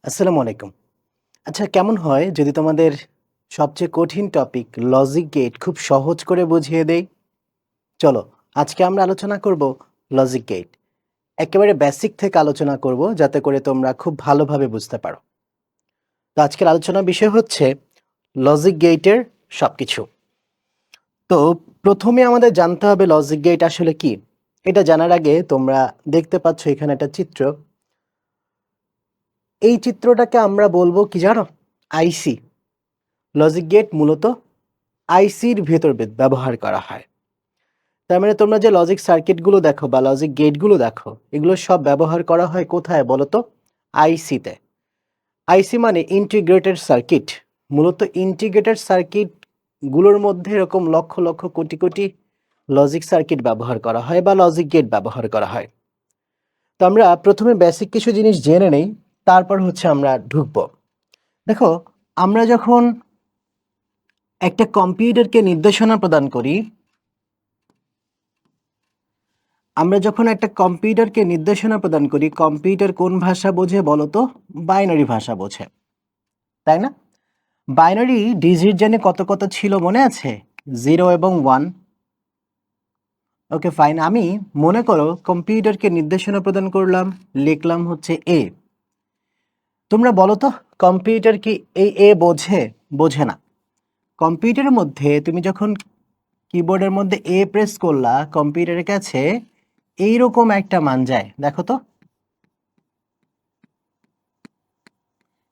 আসসালামু আলাইকুম। আচ্ছা কেমন হয় যদি তোমাদের সবচেয়ে কঠিন টপিক লজিক গেট খুব সহজ করে বুঝিয়ে দেই? চলো আজকে আমরা আলোচনা করব লজিক গেট। একেবারে বেসিক থেকে আলোচনা করব যাতে করে তোমরা খুব ভালোভাবে বুঝতে পারো। তো আজকের আলোচনার বিষয় হচ্ছে লজিক গেটের সবকিছু। তো প্রথমে আমাদের জানতে হবে লজিক গেট আসলে কি? এটা জানার আগে তোমরা দেখতে পাচ্ছ এখানে একটা চিত্র। এই চিত্রটাকে আমরা বলবো কি জানো? আইসি। লজিক গেট মূলত আইসির ভেতর ব্যবহার করা হয়। তার মানে তোমরা যে লজিক সার্কিটগুলো দেখো বা লজিক গেটগুলো দেখো, এগুলো সব ব্যবহার করা হয় কোথায় বলো তো? আইসিতে। আইসি মানে ইন্টিগ্রেটেড সার্কিট। মূলত ইন্টিগ্রেটেড সার্কিট গুলোর মধ্যে এরকম লক্ষ লক্ষ কোটি কোটি লজিক সার্কিট ব্যবহার করা হয় বা লজিক গেট ব্যবহার করা হয়। তো আমরা প্রথমে বেসিক কিছু জিনিস জেনে নেই, তারপর হচ্ছে আমরা ঢুকবো। দেখো, আমরা যখন একটা কম্পিউটারকে নির্দেশনা প্রদান করি, কম্পিউটার কোন ভাষা বোঝে বলো তো? বাইনারি ভাষা বোঝে, তাই না? বাইনারি ডিজিট জানে কত কত ছিল মনে আছে? 0 এবং 1। ওকে ফাইন, আমি মনে করো কম্পিউটারকে নির্দেশনা প্রদান করলাম, লিখলাম হচ্ছে এ। তোমরা বলো তো কম্পিউটার কি এই এ বোঝে? বোঝে না। কম্পিউটারের মধ্যে তুমি যখন কিবোর্ডের মধ্যে এ প্রেস করলা, কম্পিউটারের কাছে এইরকম একটা মান যায়, দেখো তো,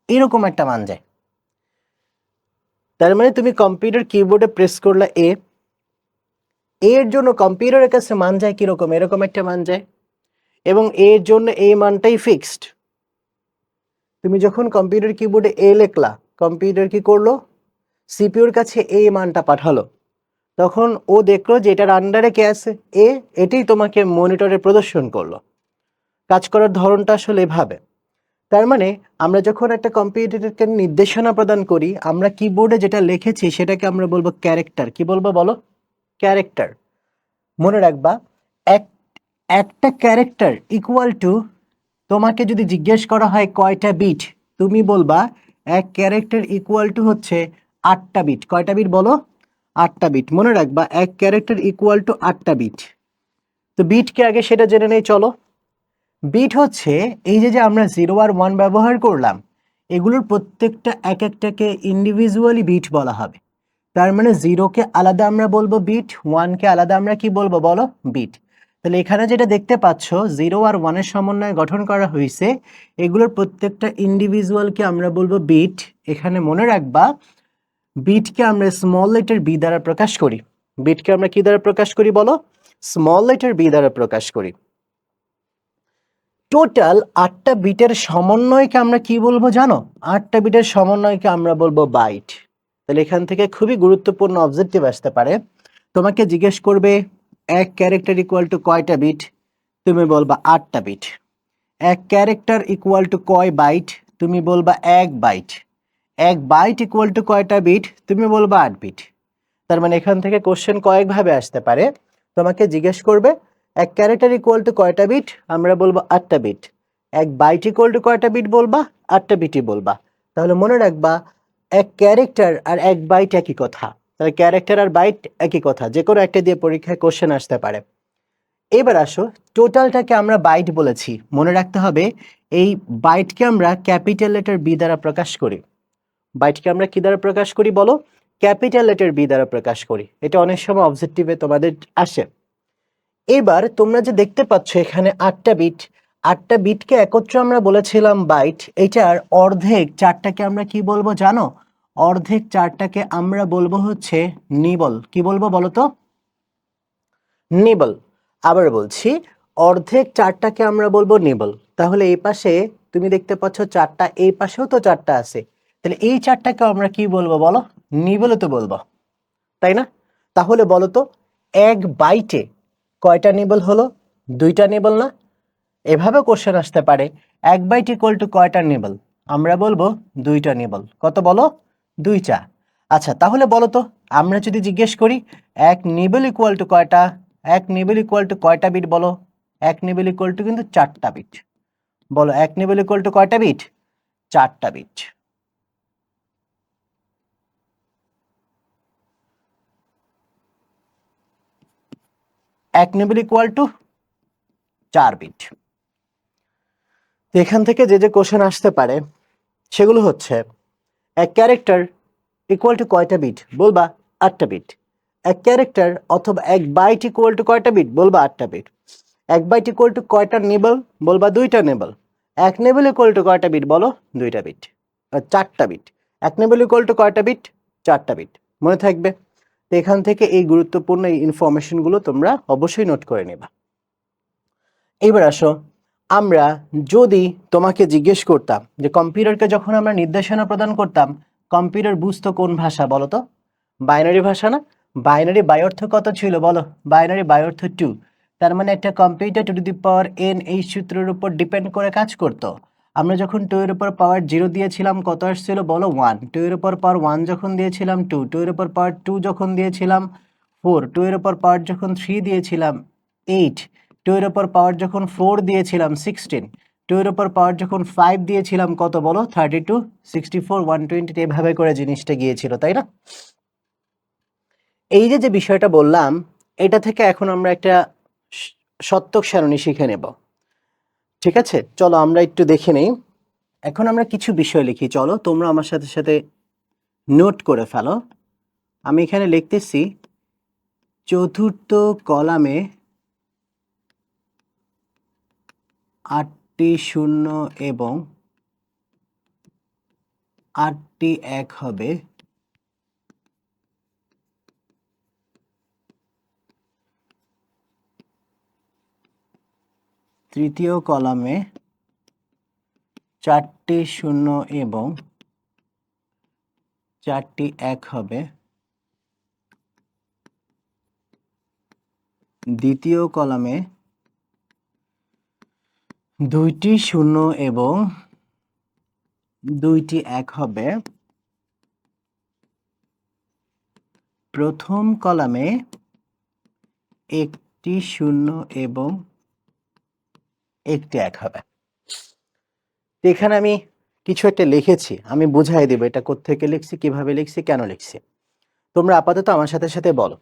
এরকম একটা মান যায়। তার মানে তুমি কম্পিউটার কিবোর্ডে প্রেস করলা এ, এর জন্য কম্পিউটারের কাছে মান যায় কিরকম? এরকম একটা মান যায়, এবং এর জন্য এই মানটাই ফিক্সড। তুমি যখন কম্পিউটার কিবোর্ডে এ লিখলা, কম্পিউটার কি করলো? সিপিইউর কাছে এই মানটা পাঠালো। তখন ও দেখলো যে এটার আন্ডারে কে আছে? এ। এটাই তোমাকে মনিটরে প্রদর্শন করলো। কাজ করার ধরনটা আসলে এভাবে। তার মানে আমরা যখন একটা কম্পিউটারকে নির্দেশনা প্রদান করি, আমরা কিবোর্ডে যেটা লিখেছি সেটাকে আমরা বলবো ক্যারেক্টার। কি বলবো বলো? ক্যারেক্টার। মনে রাখবা, একটা ক্যারেক্টার ইকুয়াল টু, তোমাকে যদি জিজ্ঞেস করা হয় কয়টা বিট, তুমি বলবা এক ক্যারেক্টার ইকুয়াল টু হচ্ছে 8টা বিট। কয়টা বিট বলো? 8টা বিট। মনে রাখবা এক ক্যারেক্টার ইকুয়াল টু 8টা বিট। তো বিট কি আগে সেটা জেনে নেই চলো। বিট হচ্ছে এই যে যে আমরা 0 আর 1 ব্যবহার করলাম, এগুলোর প্রত্যেকটা এক একটাকে ইন্ডিভিজুয়ালি বিট বলা হবে। তার মানে 0কে আলাদা আমরা বলবো বিট, 1কে আলাদা আমরা কি বলবো বলো? বিট। তাহলে এখানে যেটা দেখতে পাচ্ছ 0 আর 1-এর সমন্বয়ে গঠন করা হয়েছে, এগুলোর প্রত্যেকটা ইন্ডিভিজুয়ালকে আমরা বলবো বিট। এখানে মনে রাখবা, বিটকে আমরা স্মল লেটার বি দ্বারা প্রকাশ করি। বিটকে আমরা কি দ্বারা প্রকাশ করি বলো? স্মল লেটার বি দ্বারা প্রকাশ করি। টোটাল 8টা বিটের সমন্বয়কে আমরা কি বলবো জানো? 8টা বিটের সমন্বয়কে আমরা বলবো বাইট। তাহলে এখান থেকে খুবই গুরুত্বপূর্ণ অবজেক্টিভ আসতে পারে। তোমাকে জিজ্ঞেস করবে এক ক্যারেক্টার ইকুয়াল টু কয়টা বিট, তুমি বলবা 8টা বিট। এক ক্যারেক্টার ইকুয়াল টু কয় বাইট, তুমি বলবা 1 বাইট। এক বাইট ইকুয়াল টু কয়টা বিট, তুমি বলবা 8 বিট। তার মানে এখান থেকে কোশ্চেন কয়েকভাবে আসতে পারে। তোমাকে জিজ্ঞেস করবে এক ক্যারেক্টার ইকুয়াল টু কয়টা বিট, আমরা বলবো 8টা বিট। এক বাইট ইকুয়াল টু কয়টা বিট বলবা? 8টা বিটই বলবা। তাহলে মনে রাখবা, এক ক্যারেক্টার আর এক বাইট একই কথা। তাহলে ক্যারেক্টার আর বাইট একই কথা, যে কোনো একটা দিয়ে পরীক্ষায় কোশ্চেন আসতে পারে। এবার আসো, টোটালটাকে আমরা বাইট বলেছি, মনে রাখতে হবে এই বাইটকে আমরা ক্যাপিটাল লেটার বি দ্বারা প্রকাশ করি। বাইটকে আমরা কি দ্বারা প্রকাশ করি বলো? ক্যাপিটাল লেটার বি দ্বারা প্রকাশ করি। এটা অনেক সময় অবজেক্টিভে তোমাদের আসে। এবার তোমরা যে দেখতে পাচ্ছ এখানে 8টা বিট, 8টা বিটকে একত্রে আমরা বলেছিলাম বাইট। এটার অর্ধেক 4টাকে আমরা কি বলবো জানো? অর্ধেক 4টাকে আমরা বলবো হচ্ছে নিবল। কি বলবো বলো তো? নিবল। আবার বলছি, অর্ধেক 4টাকে আমরা বলবো নিবল। তাহলে এই পাশে তুমি দেখতে পাচ্ছ 4টা, এই পাশেও তো 4টা আছে। তাহলে এই 4টাকে আমরা কি বলবো বলো? নিবল তো বলবো, তাই না? তাহলে বলো তো, এক বাইটে কয়টা নিবল হলো? 2টা নিবল না? এভাবে কোশ্চেন আসতে পারে, এক বাইট ইকুয়াল টু কয়টা নিবল? আমরা বলবো 2টা নিবল। কত বলো? 2টা। আচ্ছা তাহলে বলো তো, আমরা যদি জিজ্ঞেস করি এক নিবল ইকুয়াল টু কয়টা, এক নিবল ইকুয়াল টু কয়টা বিট বলো? এক নিবল ইকুয়াল টু কিন্তু 4টা বিট। বলো এক নিবল ইকুয়াল টু কয়টা বিট? 4টা বিট। এক নেবেল ইকুয়াল টু 4 বিট। এখান থেকে যে কোশ্চেন আসতে পারে সেগুলো হচ্ছে এক ক্যারেক্টার ইকুয়াল টু কয়টা বিট, বলবা 8টা বিট। এক ক্যারেক্টার অথবা এক বাইট ইকুয়াল টু কয়টা বিট, বলবা 8টা বিট। এক বাইট ইকুয়াল টু কয়টা নেবল, বলবা 2টা নেবল। এক নেবল ইকুয়াল টু কয়টা বিট, বলো 2টা বিট, 4টা বিট। এক নেবল ইকুয়াল টু কয়টা বিট, 4টা বিট। মনে থাকবে? তো এখান থেকে এই গুরুত্বপূর্ণ এই ইনফরমেশনগুলো তোমরা অবশ্যই নোট করে নেবা। এবার আসো, আমরা যদি তোমাকে জিজ্ঞেস করতাম যে কম্পিউটারকে যখন আমরা নির্দেশনা প্রদান করতাম, কম্পিউটার বুঝতো কোন ভাষা বলো তো? বাইনারি ভাষা না? বাইনারি বাই অর্থ কত ছিল বলো? বাইনারি বাই অর্থ 2। তার মানে একটা কম্পিউটার 2n এই সূত্রের উপর ডিপেন্ড করে কাজ করতো। আমরা যখন 2 এর উপর পাওয়ার 0 দিয়েছিলাম কত আসছিল বলো? 1। 2 এর উপর পাওয়ার 1 যখন দিয়েছিলাম 2, 2 এর উপর পাওয়ার 2 যখন দিয়েছিলাম 4, 2 এর উপর পাওয়ার যখন 3 দিয়েছিলাম 8, 2 এর উপর পাওয়ার যখন 4 দিয়েছিলাম 16, 2 এর উপর পাওয়ার যখন 5 দিয়েছিলাম কত বলো? 32, 64, 120, এভাবে করে জিনিসটা গিয়েছিল, তাই না? এই যে বিষয়টা বললাম, এটা থেকে এখন আমরা একটা সত্যক সারণী শিখে নেব। ঠিক আছে, চলো আমরা একটু দেখে নেই। এখন আমরা কিছু বিষয় লিখি, চলো তোমরা আমার সাথে সাথে নোট করে ফেলো। আমি এখানে লিখতেছি চতুর্থ কলামে 8টি শূন্য এবং 8টি 1 হবে। তৃতীয় কলামে 4টি শূন্য এবং 4টি 1 হবে। দ্বিতীয় কলামে 2টি শূন্য এবং 2টি 1 হবে। প্রথম কলামে 1টি শূন্য এবং 1টি 1 হবে। এখানে আমি কিছু একটা লিখেছি, আমি বুঝাই দেব এটা কোত্থেকে লিখছি, কিভাবে লিখছি, কেন লিখছি। তোমরা আপাতত আমার সাথে সাথে বলো।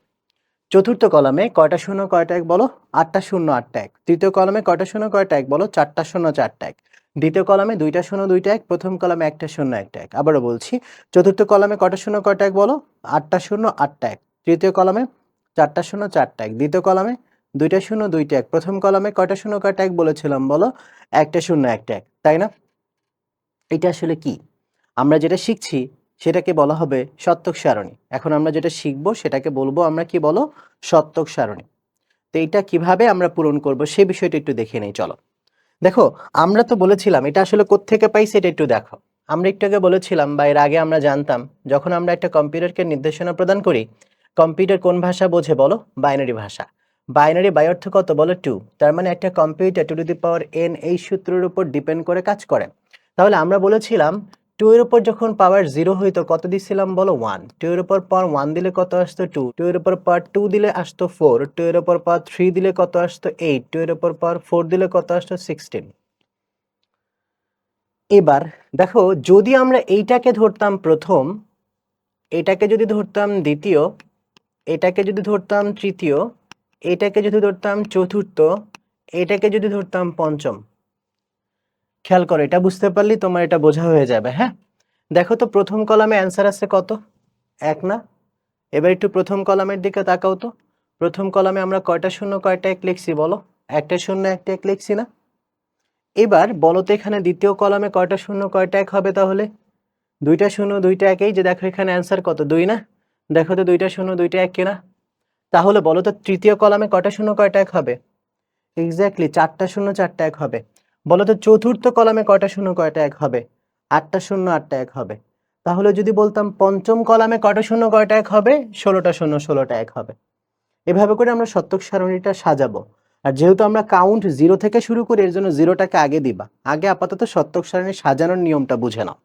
চতুর্থ কলামে কয়টা শূন্য কয়টা 1 বলো? 8টা শূন্য 8টা 1। তৃতীয় কলামে কয়টা শূন্য কয়টা 1 বলো? 4টা শূন্য 4টা 1। দ্বিতীয় কলামে 2টা শূন্য 2টা 1। প্রথম কলামে 1টা শূন্য 1টা 1। আবারও বলছি, চতুর্থ কলামে কয়টা শূন্য কয়টা 1 বলো? 8টা শূন্য 8টা 1। তৃতীয় কলামে 4টা শূন্য 4টা 1। দ্বিতীয় কলামে 2টা শূন্য 2টা 1। প্রথম কলামে কয়টা শূন্য কয়টা 1 বলেছিলাম বলো? 1টা শূন্য 1টা 1, তাই না? এটা আসলে কি? আমরা যেটা শিখছি সেটাকে বলা হবে সত্যক সারণী। এখন আমরা যেটা শিখব সেটাকে বলবো আমরা কি বলো? সত্যক সারণী। তো এইটা কিভাবে আমরা পূরণ করব সে বিষয়টা একটু দেখে নেই, চলো। দেখো, আমরা তো বলেছিলাম এটা আসলে কোত্থেকে পাইছি এটা একটু দেখো। আমরা একটু আগে বলেছিলাম বা এর আগে আমরা জানতাম, যখন আমরা একটা কম্পিউটারকে নির্দেশনা প্রদান করি, কম্পিউটার কোন ভাষা বোঝে বলো? বাইনারি ভাষা। বাইনারি বাই অর্থ কত বলো? 2। তার মানে একটা কম্পিউটার 2n এই সূত্রের উপর ডিপেন্ড করে কাজ করে। তাহলে আমরা বলেছিলাম 2 এর উপর যখন পাওয়ার 0 হইতো কত দিছিলাম বলো? 1। 2 এর উপর পাওয়ার 1 দিলে কত আসতো? 2। 2 এর উপর পাওয়ার 2 দিলে আসতো 4। 2 এর উপর পাওয়ার 3 দিলে কত আসতো? 8। 2 এর উপর পাওয়ার 4 দিলে কত আসতো? 16। এবার দেখো, যদি আমরা এইটাকে ধরতাম প্রথম, এটাকে যদি ধরতাম দ্বিতীয়, এটাকে যদি ধরতাম তৃতীয়, এটাকে যদি ধরতাম চতুর্থ, এটাকে যদি ধরতাম পঞ্চম, খেয়াল করো, এটা বুঝতে পারলি তোমার এটা বোঝা হয়ে যাবে। হ্যাঁ, দেখো তো প্রথম কলামে অ্যান্সার আছে কত? 1 না? এবার একটু প্রথম কলামের দিকে তাকাও তো। প্রথম কলামে আমরা কয়টা শূন্য কয়টা 1 লিখছি বলো? 1টা শূন্য 1টা 1 লিখছি না? এবার বলো তো এখানে দ্বিতীয় কলামে কয়টা শূন্য কয়টা 1 হবে তাহলে? 2টা শূন্য 2টা 1, এই যে দেখো এখানে অ্যান্সার কত? 2 না? দেখো তো 2টা শূন্য 2টা 1 কিনা? তাহলে বলো তো তৃতীয় কলামে কয়টা শূন্য কয়টা 1 হবে? এক্স্যাক্টলি 4টা শূন্য 4টা 1 হবে। বলো তো চতুর্থ কলামে কয়টা শূন্য কয়টা 1 হবে? 8টা শূন্য 8টা 1 হবে। তাহলে যদি বলতাম পঞ্চম কলামে কয়টা শূন্য কয়টা 1 হবে? 16টা শূন্য 16টা 1 হবে। এভাবে করে আমরা সত্যক সারণীটা সাজাবো। আর যেহেতু আমরা কাউন্ট 0 থেকে শুরু করি, এর জন্য 0টাকে আগে দিবা। আগে আপাতত সত্যক সারণী সাজানোর নিয়মটা বুঝে নাও।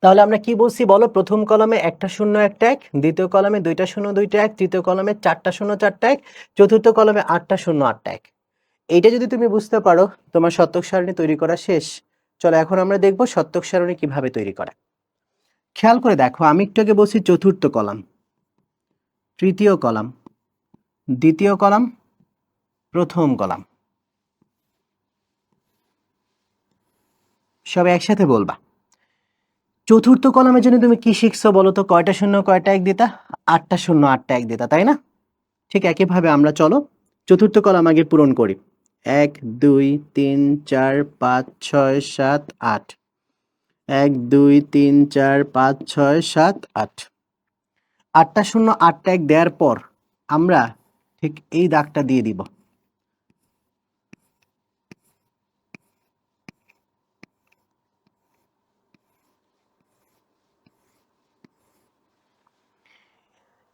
তাহলে আমরা কি বলছি বলো? প্রথম কলামে 1টা শূন্য 1টা 1, দ্বিতীয় কলামে 2টা শূন্য 2টা 1, তৃতীয় কলামে 4টা শূন্য 4টা 1, চতুর্থ কলামে 8টা শূন্য 8টা 1। এইটা যদি তুমি বুঝতে পারো, তোমার সত্যক সারণী তৈরি করা শেষ। চলো এখন আমরা দেখব সত্যক সারণী কিভাবে তৈরি করে। খেয়াল করে দেখো, আমি একটু আগে বলছি চতুর্থ কলাম, তৃতীয় কলাম, দ্বিতীয় কলাম, প্রথম কলাম। সবাই একসাথে বলবা। চতুর্থ কলামের জন্য তুমি কি শিখছো বলো তো? কয়টা শূন্য কয়টা এক দিতা? 8টা শূন্য 8টা এক দিতা, তাই না? ঠিক একইভাবে আমরা চলো চতুর্থ কলাম আগে পূরণ করি। 1 2 3 4 5 6 7 8, 1 2 3 4 5 6 7 8। 8টা শূন্য 8টা এক দেওয়ার পর আমরা ঠিক এই দাগটা দিয়ে দিব।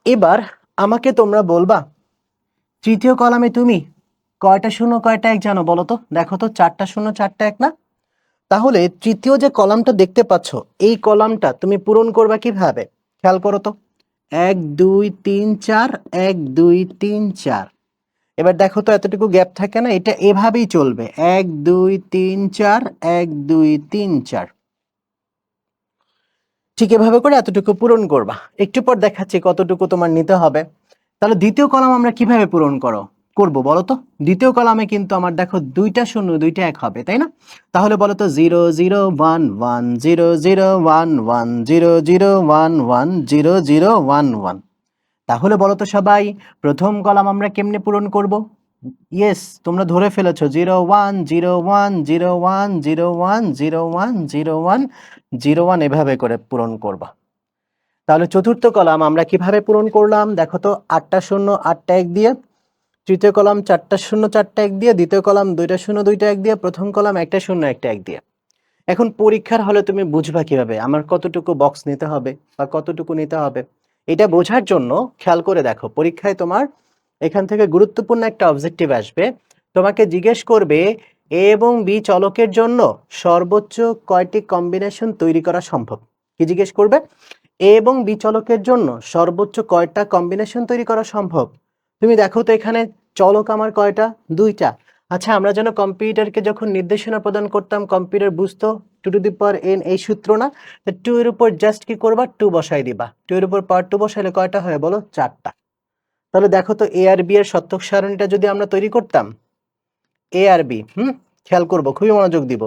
এবার আমাকে তোমরা বলবা তৃতীয় কলামে তুমি কয়টা শূন্য কয়টা এক জানো বলো তো? দেখো তো 4টা শূন্য 4টা এক না? তাহলে তৃতীয় যে কলামটা দেখতে পাচ্ছ, এই কলামটা তুমি পূরণ করবা কিভাবে? খেয়াল করো তো, 1 2 3 4, 1 2 3 4। এবার দেখো তো এতটুকু গ্যাপ থাকে না? এটা এভাবেই চলবে, 1 2 3 4, 1 2 3 4। ঠিক এভাবে করে এতটুকু পূরণ করবা। একটু পর দেখাচ্ছি কতটুকু তোমার নিতে হবে। তাহলে দ্বিতীয় কলাম আমরা কিভাবে পূরণ করবো বলো তো? দ্বিতীয় কলামে কিন্তু আমার দেখো 2টা শূন্য 2টা এক হবে, তাই না? তাহলে বলো তো 0 0 1 1 0 0 1 1 0 0 1 1 0 0 1 1। তাহলে বলো তো সবাই, প্রথম কলাম আমরা কেমনে পূরণ করব? ইয়েস, তোমরা ধরে ফেলেছো, 0 1 0 1 0 1 0 1 0 1 0 1 0 1 এভাবে করে পূরণ করবা। তাহলে চতুর্থ কলাম আমরা কিভাবে পূরণ করলাম দেখো তো, 8টা শূন্য 8টা এক দিয়ে, তৃতীয় কলাম 4টা শূন্য 4টা এক দিয়ে, দ্বিতীয় কলাম 2টা শূন্য 2টা এক দিয়ে, প্রথম কলাম 1টা শূন্য 1টা এক দিয়ে। এখন পরীক্ষার হলে তুমি বুঝবা কিভাবে আমার কতটুকু বক্স নিতে হবে বা কতটুকু নিতে হবে? এটা বোঝার জন্য খেয়াল করে দেখো, পরীক্ষায় তোমার এখান থেকে গুরুত্বপূর্ণ একটা অবজেক্টিভ আসবে। তোমাকে জিজ্ঞেস করবে এ এবং বি চলকের জন্য সর্বোচ্চ কয়টি কম্বিনেশন তৈরি করা সম্ভব। কি জিজ্ঞেস করবে? এ এবং বি চলকের জন্য সর্বোচ্চ কয়টা কম্বিনেশন তৈরি করা সম্ভব। তুমি দেখো তো এখানে চলক আমার কয়টা? 2টা। আচ্ছা, আমরা যেন কম্পিউটারকে যখন নির্দেশনা প্রদান করতাম, কম্পিউটার বুঝতো 2 টু দি পাওয়ার n এই সূত্র না? তো 2 এর উপর জাস্ট কি করবা? 2 বসাই দিবা। 2 এর উপর পাওয়ার 2 বসাইলে কয়টা হয় বলো? 4টা। তাহলে দেখো তো এ আর বি এর সত্যক সারণীটা যদি আমরা তৈরি করতাম, এ আর বি, খেয়াল করবো, খুবই মনোযোগ দিব।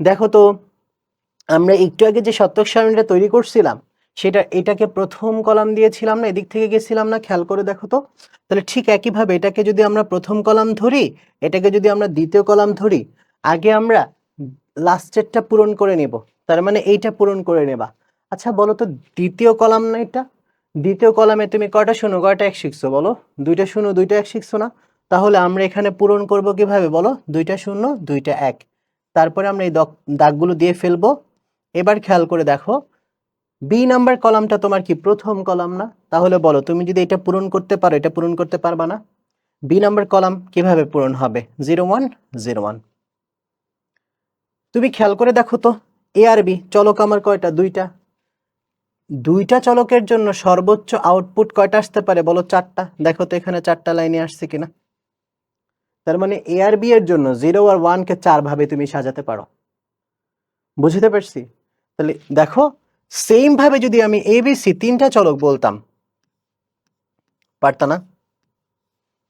দেখো তো আমরা একটু আগে যে সত্যক সারণীটা তৈরি করছিলাম, সেটা এটাকে প্রথম কলাম দিয়েছিলাম না? এদিক থেকে গেছিলাম না? খেয়াল করে দেখো তো। তাহলে ঠিক একইভাবে এটাকে যদি আমরা প্রথম কলাম ধরি, এটাকে যদি আমরা দ্বিতীয় কলাম ধরি, আগে আমরা লাস্টেরটা পূরণ করে নেব, তার মানে এইটা পূরণ করে নেবা। আচ্ছা বলো তো, দ্বিতীয় কলাম না এটা? দ্বিতীয় কলামে তুমি কয়টা শূন্য কয়টা এক শিখছো বলো? 2টা শূন্য 2টা এক শিখছো না? তাহলে আমরা এখানে পূরণ করব কিভাবে বলো? 2টা শূন্য 2টা এক। তারপরে আমরা এই দাগগুলো দিয়ে ফেলবো। এবার খেয়াল করে দেখো, বি নাম্বার কলামটা তোমার কি প্রথম কলাম না? তাহলে বলো, তুমি যদি এটা পূরণ করতে পারো, এটা পূরণ করতে পারবা না? বি নাম্বার কলাম কিভাবে পূরণ হবে? 0 1 0 1। তুমি খেয়াল করে দেখো তো, এ আর বি চলক আমার কয়টা? 2টা। 2টা চলকের জন্য সর্বোচ্চ আউটপুট কয়টা আসতে পারে বলো? 4টা। দেখো তো এখানে 4টা লাইনে আসছে কিনা। তার মানে এ আর বি এর জন্য 0 আর 1 কে 4 ভাবে তুমি সাজাতে পারো। বুঝতে পারছি? তাহলে দেখো, সেম ভাবে যদি আমি এ বি সি 3টা চলক বলতাম, পারতা না?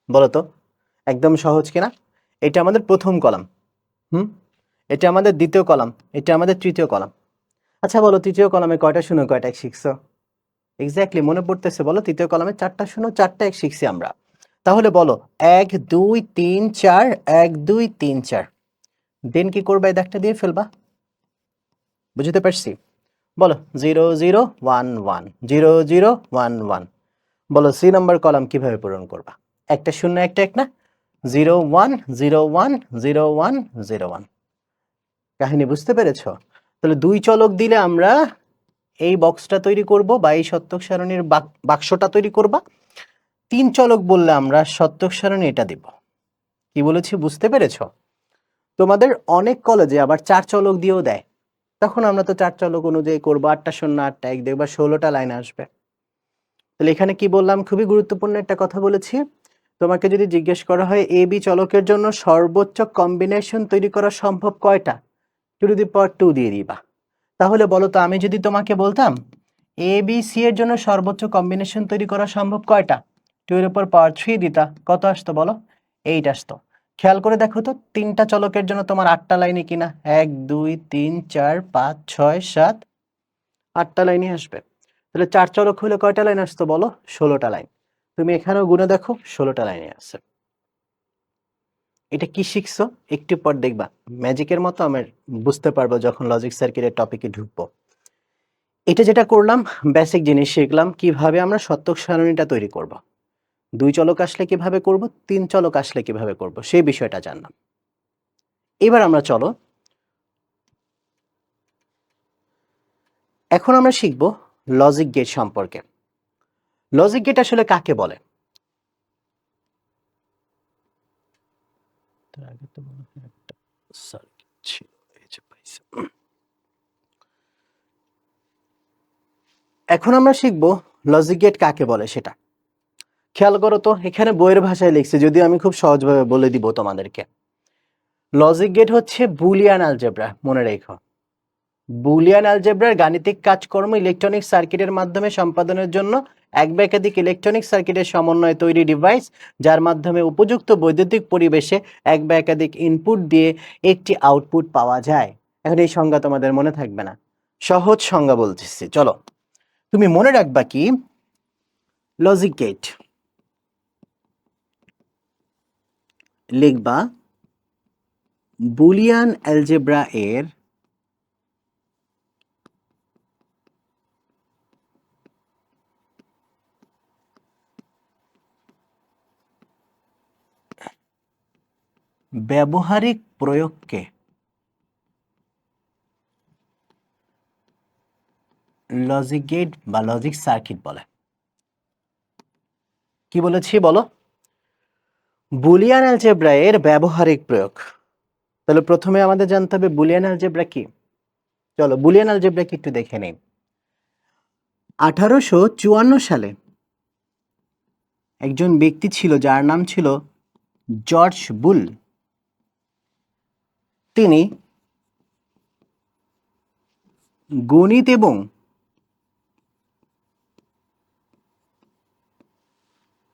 বলো তো, একদম সহজ কিনা? এটা আমাদের প্রথম কলাম, এটা আমাদের দ্বিতীয় কলাম, এটা আমাদের তৃতীয় কলাম। আচ্ছা বলো, তৃতীয় কলামে কয়টা শূন্য কয়টা এক শিখছো? এক্স্যাক্টলি মনে পড়তেছে, বলো তৃতীয় কলামে 4টা শূন্য 4টা এক শিখছি আমরা। তাহলে বলো 1 2 3 4, 1 2 3 4। দেন কি করবা? এই দাগটা দিয়ে ফেলবা। বুঝতে পারছি? বলো 0 0 1 1 0 0 1 1। বলো সি নাম্বার কলাম কিভাবে পূরণ করবা? একটা শূন্য একটা এক না? 0 1 0 1 0 1 0 1। কাহিনী বুঝতে পেরেছো? তাহলে 2 চলক দিলে আমরা এই বক্সটা তৈরি করব বা এই সত্যক সারণীর বাক্সটা তৈরি করবা। 3 চলক বললে আমরা সত্যক সারণী এটা দিব। কি বলেছি বুঝতে পেরেছো? তোমাদের অনেক কলেজে আবার 4 চলক দিয়েও দেয়, তখন আমরা তো 4 চলক অনুযায়ী করবো। 8টা শূন্য 8টা এক দেখবা 16টা লাইন আসবে। তাহলে এখানে কি বললাম? খুবই গুরুত্বপূর্ণ একটা কথা বলেছি। তোমাকে যদি জিজ্ঞেস করা হয় এ বি চলকের জন্য সর্বোচ্চ কম্বিনেশন তৈরি করা সম্ভব কয়টা, 2 দিয়ে দিবা। তাহলে বলো তো, আমি যদি তোমাকে বলতাম এ বি সি এর জন্য সর্বোচ্চ কম্বিনেশন তৈরি করা সম্ভব কয়টা, 2 দিতা, কত আসতো বলো? 8 আসতো। খেয়াল করে দেখো তো, 3টা চলকের জন্য তোমার 8টা লাইনে কিনা, 1 2 3 4 5 6 7 8টা লাইনই আসবে। তাহলে 4 চলক হলে কয়টা লাইন আসতো বলো? 16টা লাইন। তুমি এখানেও গুণে দেখো, 16টা লাইনে আছে। এটা কি শিখছো একটু পর দেখবা, ম্যাজিকের মতো আমার বুঝতে পারবো যখন লজিক সার্কিটের টপিকে ঢুকবো। এটা যেটা করলাম, বেসিক জিনিস শিখলাম কিভাবে আমরা সত্যক সারণীটা তৈরি করব। 2 চলক আসলে কিভাবে করব, 3 চলক আসলে কিভাবে করব, সেই বিষয়টা জানলাম। এবার আমরা চলো, এখন আমরা শিখব লজিক গেট সম্পর্কে। লজিক গেট আসলে কাকে বলে? এখন আমরা শিখব লজিক গেট কাকে বলে সেটা। খেয়াল করো তো, এখানে বইয়ের ভাষায় লিখছে, যদিও আমি খুব সহজভাবে বলে দিব তোমাদেরকে। লজিক গেট হচ্ছে বুলিয়ান অ্যালজেব্রা, মনে রেখো। বুলিয়ান অ্যালজেব্রার গাণিতিক কাজকর্ম ইলেকট্রনিক সার্কিটের মাধ্যমে সম্পাদনের জন্য এক বা একাধিক ইলেকট্রনিক সার্কিটের সমন্বয়ে তৈরি ডিভাইস, যার মাধ্যমে উপযুক্ত বৈদ্যুতিক পরিবেশে এক বা একাধিক ইনপুট দিয়ে একটি আউটপুট পাওয়া যায়। এখন এই সংজ্ঞা তোমাদের মনে থাকবে না, সহজ সংজ্ঞা বলতেছি, চলো। তুমি মনে রাখবা কি, লজিক গেট লিখবা বুলিয়ান অ্যালজেব্রা এর ব্যবহারিক প্রয়োগকে লজিক গেট বা লজিক সার্কিট বলে। কি বলেছি বলো? বুলিয়ান অ্যালজেব্রা এর ব্যবহারিক প্রয়োগ। তাহলে প্রথমে আমাদের জানতে হবে বুলিয়ান অ্যালজেব্রা কি। চলো বুলিয়ান অ্যালজেব্রা কি একটু দেখে নেই। 1854 সালে একজন ব্যক্তি ছিল যার নাম ছিল জর্জ বুল। তিনি গণিত এবং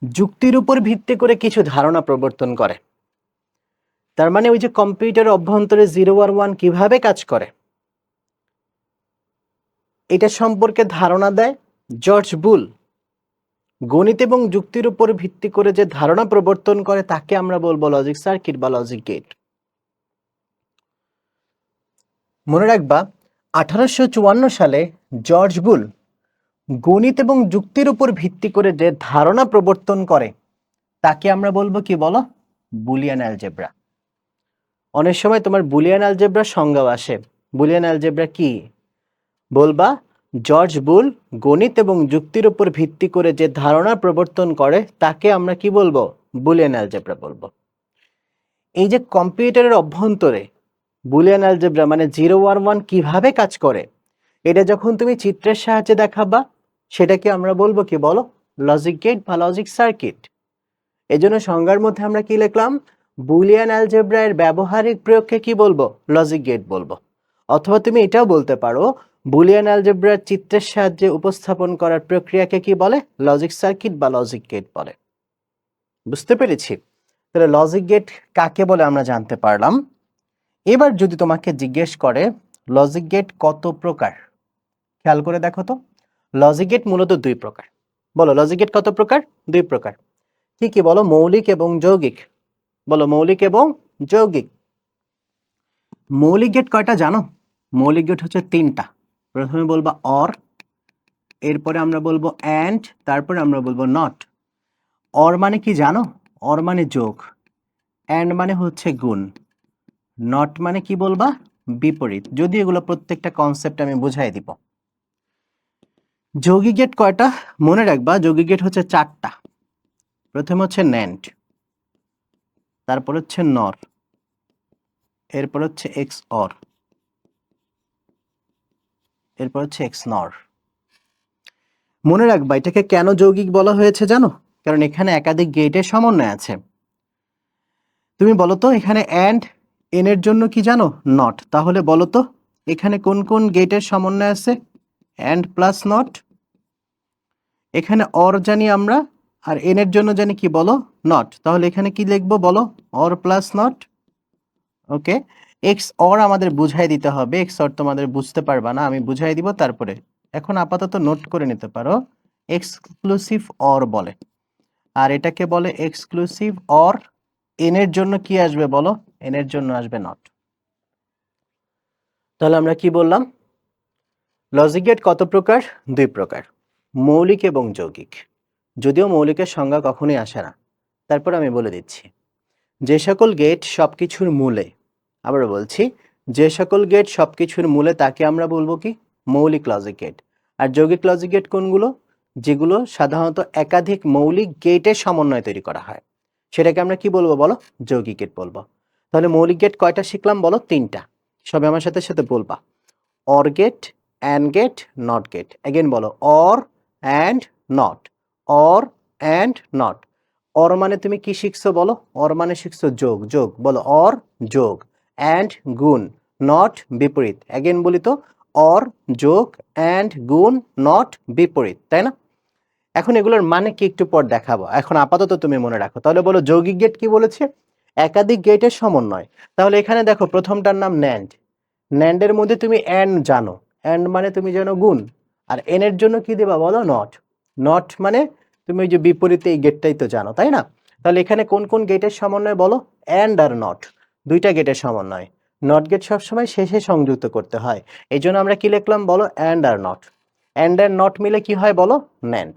যুক্তির উপর ভিত্তি করে কিছু ধারণা প্রবর্তন করে। তার মানে ওই যে কম্পিউটারের অভ্যন্তরে 0 আর 1 কিভাবে কাজ করে এটা সম্পর্কে ধারণা দেয় জর্জ বুল। গণিত এবং যুক্তির উপর ভিত্তি করে যে ধারণা প্রবর্তন করে তাকে আমরা বলবো লজিক সার্কিট বা লজিক গেট। মনে রাখবা, 1854 সালে জর্জ বুল গণিত এবং যুক্তির উপর ভিত্তি করে যে ধারণা প্রবর্তন করে তাকে আমরা বলবো কি বলো? Boolean algebra. অনেক সময় তোমার বুলিয়ান অ্যালজেব্রা সংজ্ঞা আসে, বুলিয়ান অ্যালজেব্রা কি বলবা? জর্জ বুল গণিত এবং যুক্তির উপর ভিত্তি করে যে ধারণা প্রবর্তন করে তাকে আমরা কি বলবো? বুলিয়ান অ্যালজেব্রা বলবো। এই যে কম্পিউটারের অভ্যন্তরে বুলিয়ান অ্যালজেব্রা মানে 0 আর 1 কিভাবে কাজ করে, এটা যখন তুমি চিত্রের সাহায্যে দেখাবা সেটাকে আমরা বলবো কি বলো? লজিক গেট বা লজিক সার্কিট। এজন্য সংজ্ঞার মধ্যে আমরা কি লিখলাম? বুলিয়ান অ্যালজেব্রা এর ব্যবহারিক প্রয়োগকে কি বলবো? লজিক গেট বলবো। অথবা তুমি এটাও বলতে পারো, বুলিয়ান অ্যালজেব্রার চিত্রের সাহায্যে উপস্থাপন করার প্রক্রিয়াকে কি বলে? লজিক সার্কিট বা লজিক গেট বলে। বুঝতে পেরেছি? তাহলে লজিক গেট কাকে বলে আমরা জানতে পারলাম। এবার যদি তোমাকে জিজ্ঞেস করে লজিক গেট কত প্রকার, খেয়াল করে দেখো তো। লজিক গেট মূলত 2 প্রকার। বলো লজিক গেট কত প্রকার? 2 প্রকার। কি কি বলো? মৌলিক এবং যৌগিক। বলো মৌলিক এবং যৌগিক। মৌলিক গেট কয়টা জানো? মৌলিক গেট হচ্ছে 3টা। প্রথমে বলবা অর, এরপরে আমরা বলবো অ্যান্ড, তারপরে আমরা বলবো নট। অর মানে কি জানো? অর মানে যোগ, অ্যান্ড মানে হচ্ছে গুণ, নট মানে কি বলবা? বিপরীত। যদি এগুলো প্রত্যেকটা কনসেপ্ট আমি বুঝাই দিব। যৌগিক গেট কয়টা মনে রাখবা? যৌগিক গেট হচ্ছে 4টা। প্রথমে হচ্ছে ন্যান্ড, তারপর হচ্ছে নর, এরপর হচ্ছে এক্স অর, এরপর হচ্ছে এক্স নর। মনে রাখবা এটাকে কেন যৌগিক বলা হয়েছে জানো? কারণ এখানে একাধিক গেটের সমন্বয় আছে। তুমি বলো তো, এখানে অ্যান্ড এন এর জন্য কি জানো? নট। তাহলে বলো তো এখানে কোন কোন গেটের সমন্বয় আছে? And plus not. এখানে অর জানি আমরা, আর এন এর জন্য জানি কি বলো? নট। তাহলে এখানে কি লিখবো বলো? Or plus not. Okay, x or আমাদের বুঝাই দিতে হবে, এক্স অর তোমাদের বুঝতে পারবা না, আমি বুঝাই দিব তারপরে। এখন আপাতত নোট করে নিতে পারো, এক্সক্লুসিভ অর বলে। আর এটাকে বলে এক্সক্লুসিভ অর। এন এর জন্য কি আসবে বলো? এন এর জন্য আসবে নট। তাহলে আমরা কি বললাম? লজিক গেট কত প্রকার? দুই প্রকার, মৌলিক এবং যৌগিক। যদিও মৌলিকের সংজ্ঞা কখনোই আসে না, তারপর আমি বলে দিচ্ছি। যে সকল গেট সবকিছুর মূলে, আবার বলছি, যে সকল গেট সবকিছুর মূলে তাকে আমরা বলবো কি? মৌলিক লজিক গেট। আর যৌগিক লজিক গেট কোনগুলো? যেগুলো সাধারণত একাধিক মৌলিক গেটের সমন্বয়ে তৈরি করা হয়, সেটাকে আমরা কি বলবো বলো? যৌগিক গেট বলবো। তাহলে মৌলিক গেট কয়টা শিখলাম বলো? তিনটা। সবে আমার সাথে সাথে বলবা, or gate, and gate, not gate. Again বলো, or and not, or and not. Or মানে তুমি কি শিখছো বলো? অর মানে শিখছো যোগ। যোগ বলো, অর যোগ, অ্যান্ড গুণ, নট বিপরীত। এগেন বলি তো, অর যোগ, অ্যান্ড গুণ, নট বিপরীত, তাই না? এখন এগুলোর মানে কি একটু পর দেখাবো, এখন আপাতত তুমি মনে রাখো। তাহলে বলো, যৌগিক গেট কি বলেছে? একাধিক গেটের সমন্বয়। তাহলে এখানে দেখো প্রথমটার নাম ন্যান্ড। ন্যান্ডের মধ্যে তুমি অ্যান্ড জানো, অ্যান্ড মানে তুমি জানো গুণ। আর এন এর জন্য কি দেবা বলো? নট। নট মানে তুমি ওই যে বিপরীতে এই গেটটাই তো জানো, তাই না? তাহলে এখানে কোন কোন গেটের সমন্বয় বলো? অ্যান্ড আর নট, দুইটা গেটের সমন্বয়। নট গেট সবসময় শেষে সংযুক্ত করতে হয়, এই জন্য আমরা কি লিখলাম বলো? And are not. And are not মিলে কি হয় বলো? ন্যান্ড।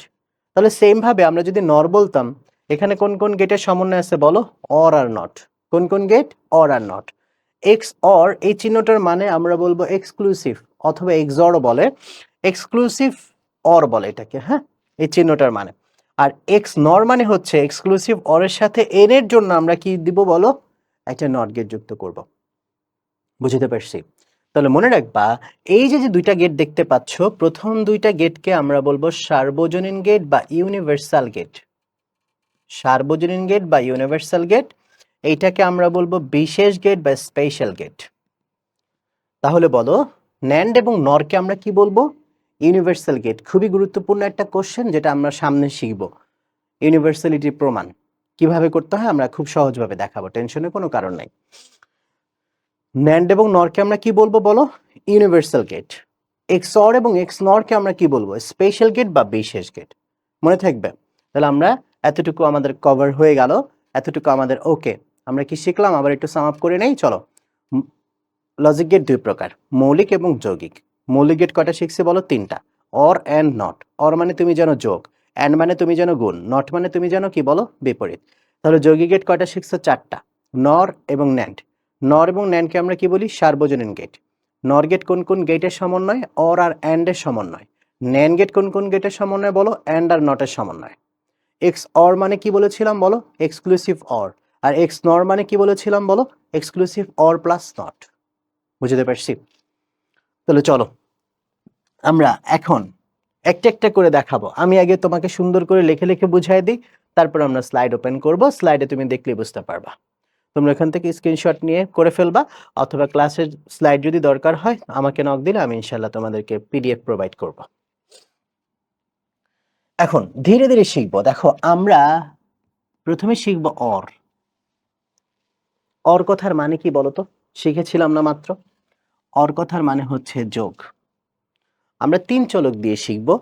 তাহলে সেম ভাবে আমরা যদি নর বলতাম, এখানে কোন কোন গেটের সমন্বয় আছে বলো? অর আর নট। কোন কোন গেট? অর আর নট। এক্স অর এই চিহ্নটার মানে আমরা বলবো এক্সক্লুসিভ, অথবা এক্সঅর বলে, এক্সক্লুসিভ অর বলে এটাকে, হ্যাঁ, এই চিহ্নটার মানে। আর এক্স নর মানে হচ্ছে এক্সক্লুসিভ অরের সাথে এন এর জন্য আমরা কি দিব বলো? একটা নট গেট যুক্ত করব। বুঝতে পারছি? তাহলে মনে রাখবা, এই যে যে দুইটা গেট দেখতে পাচ্ছ, প্রথম দুইটা গেটকে আমরা বলবো সার্বজনীন গেট বা ইউনিভার্সাল গেট। সার্বজনীন গেট বা ইউনিভার্সাল গেট, এইটাকে আমরা বলবো বিশেষ গেট বা স্পেশাল গেট। তাহলে বলো, ন্যান্ড এবং নরকে আমরা কি বলবো? Universal gate. খুবই গুরুত্বপূর্ণ একটা কোশ্চেন, যেটা আমরা সামনে শিখব। ইউনিভার্সালিটির প্রমাণ কিভাবে করতে হয় আমরা খুব সহজভাবে দেখাবো, টেনশনের কোনো কারণ নাই। ন্যান্ড এবং নরকে আমরা কি বলবো বলো? Universal gate. এক্সঅর এবং এক্স নরকে আমরা কি বলবো? স্পেশাল গেট বা বিশেষ গেট। মনে থাকবে? তাহলে আমরা এতটুকু আমাদের কভার হয়ে গেল, এতটুকু আমাদের ওকে। আমরা কি শিখলাম আবার একটু সাম আপ করে নেই, চলো। লজিক গেট দুই প্রকার, মৌলিক এবং যৌগিক। মৌলিক গেট কয়টা শিখছি বলো? তিনটা, অর অ্যান্ড নট। অর মানে তুমি জানো যোগ, অ্যান্ড মানে তুমি জানো গুণ, নট মানে তুমি জানো কি বলো? বিপরীত। তাহলে যৌগিক গেট কয়টা শিখছো? চারটা, নর এবং ন্যান্ড। নর এবং ন্যান্ডকে আমরা কি বলি? সার্বজনীন গেট। নর গেট কোন কোন গেটের সমন্বয়? অর আর অ্যান্ডের সমন্বয়। ন্যান্ড গেট কোন কোন গেটের সমন্বয় বলো? অ্যান্ড আর নটের সমন্বয়। এক্স অর মানে কি বলেছিলাম বলো? Exclusive or. আর এক্স নর মানে কি বলেছিলাম বলো? Exclusive or plus not. বুঝতে পারছি? তাহলে চলো আমরা এখন একটা একটা করে দেখাবো। আমি আগে তোমাকে সুন্দর করে লিখে লিখে বুঝাই দিই, তারপর আমরা স্লাইড ওপেন করব। স্লাইডে তুমি দেখলেই বুঝতে পারবা। তোমরা এখান থেকে স্ক্রিনশট নিয়ে করে ফেলবা, অথবা ক্লাসের স্লাইড যদি দরকার হয় আমাকে নক দিলে আমি ইনশাল্লাহ তোমাদেরকে পিডিএফ প্রোভাইড করব। এখন ধীরে ধীরে শিখবো। দেখো আমরা প্রথমে শিখবো অর। অর কথার মানে কি বলতো? শিখেছিলাম না মাত্র? অর কথার মানে হচ্ছে যোগ। আমরা তিন চলক দিয়ে শিখবো।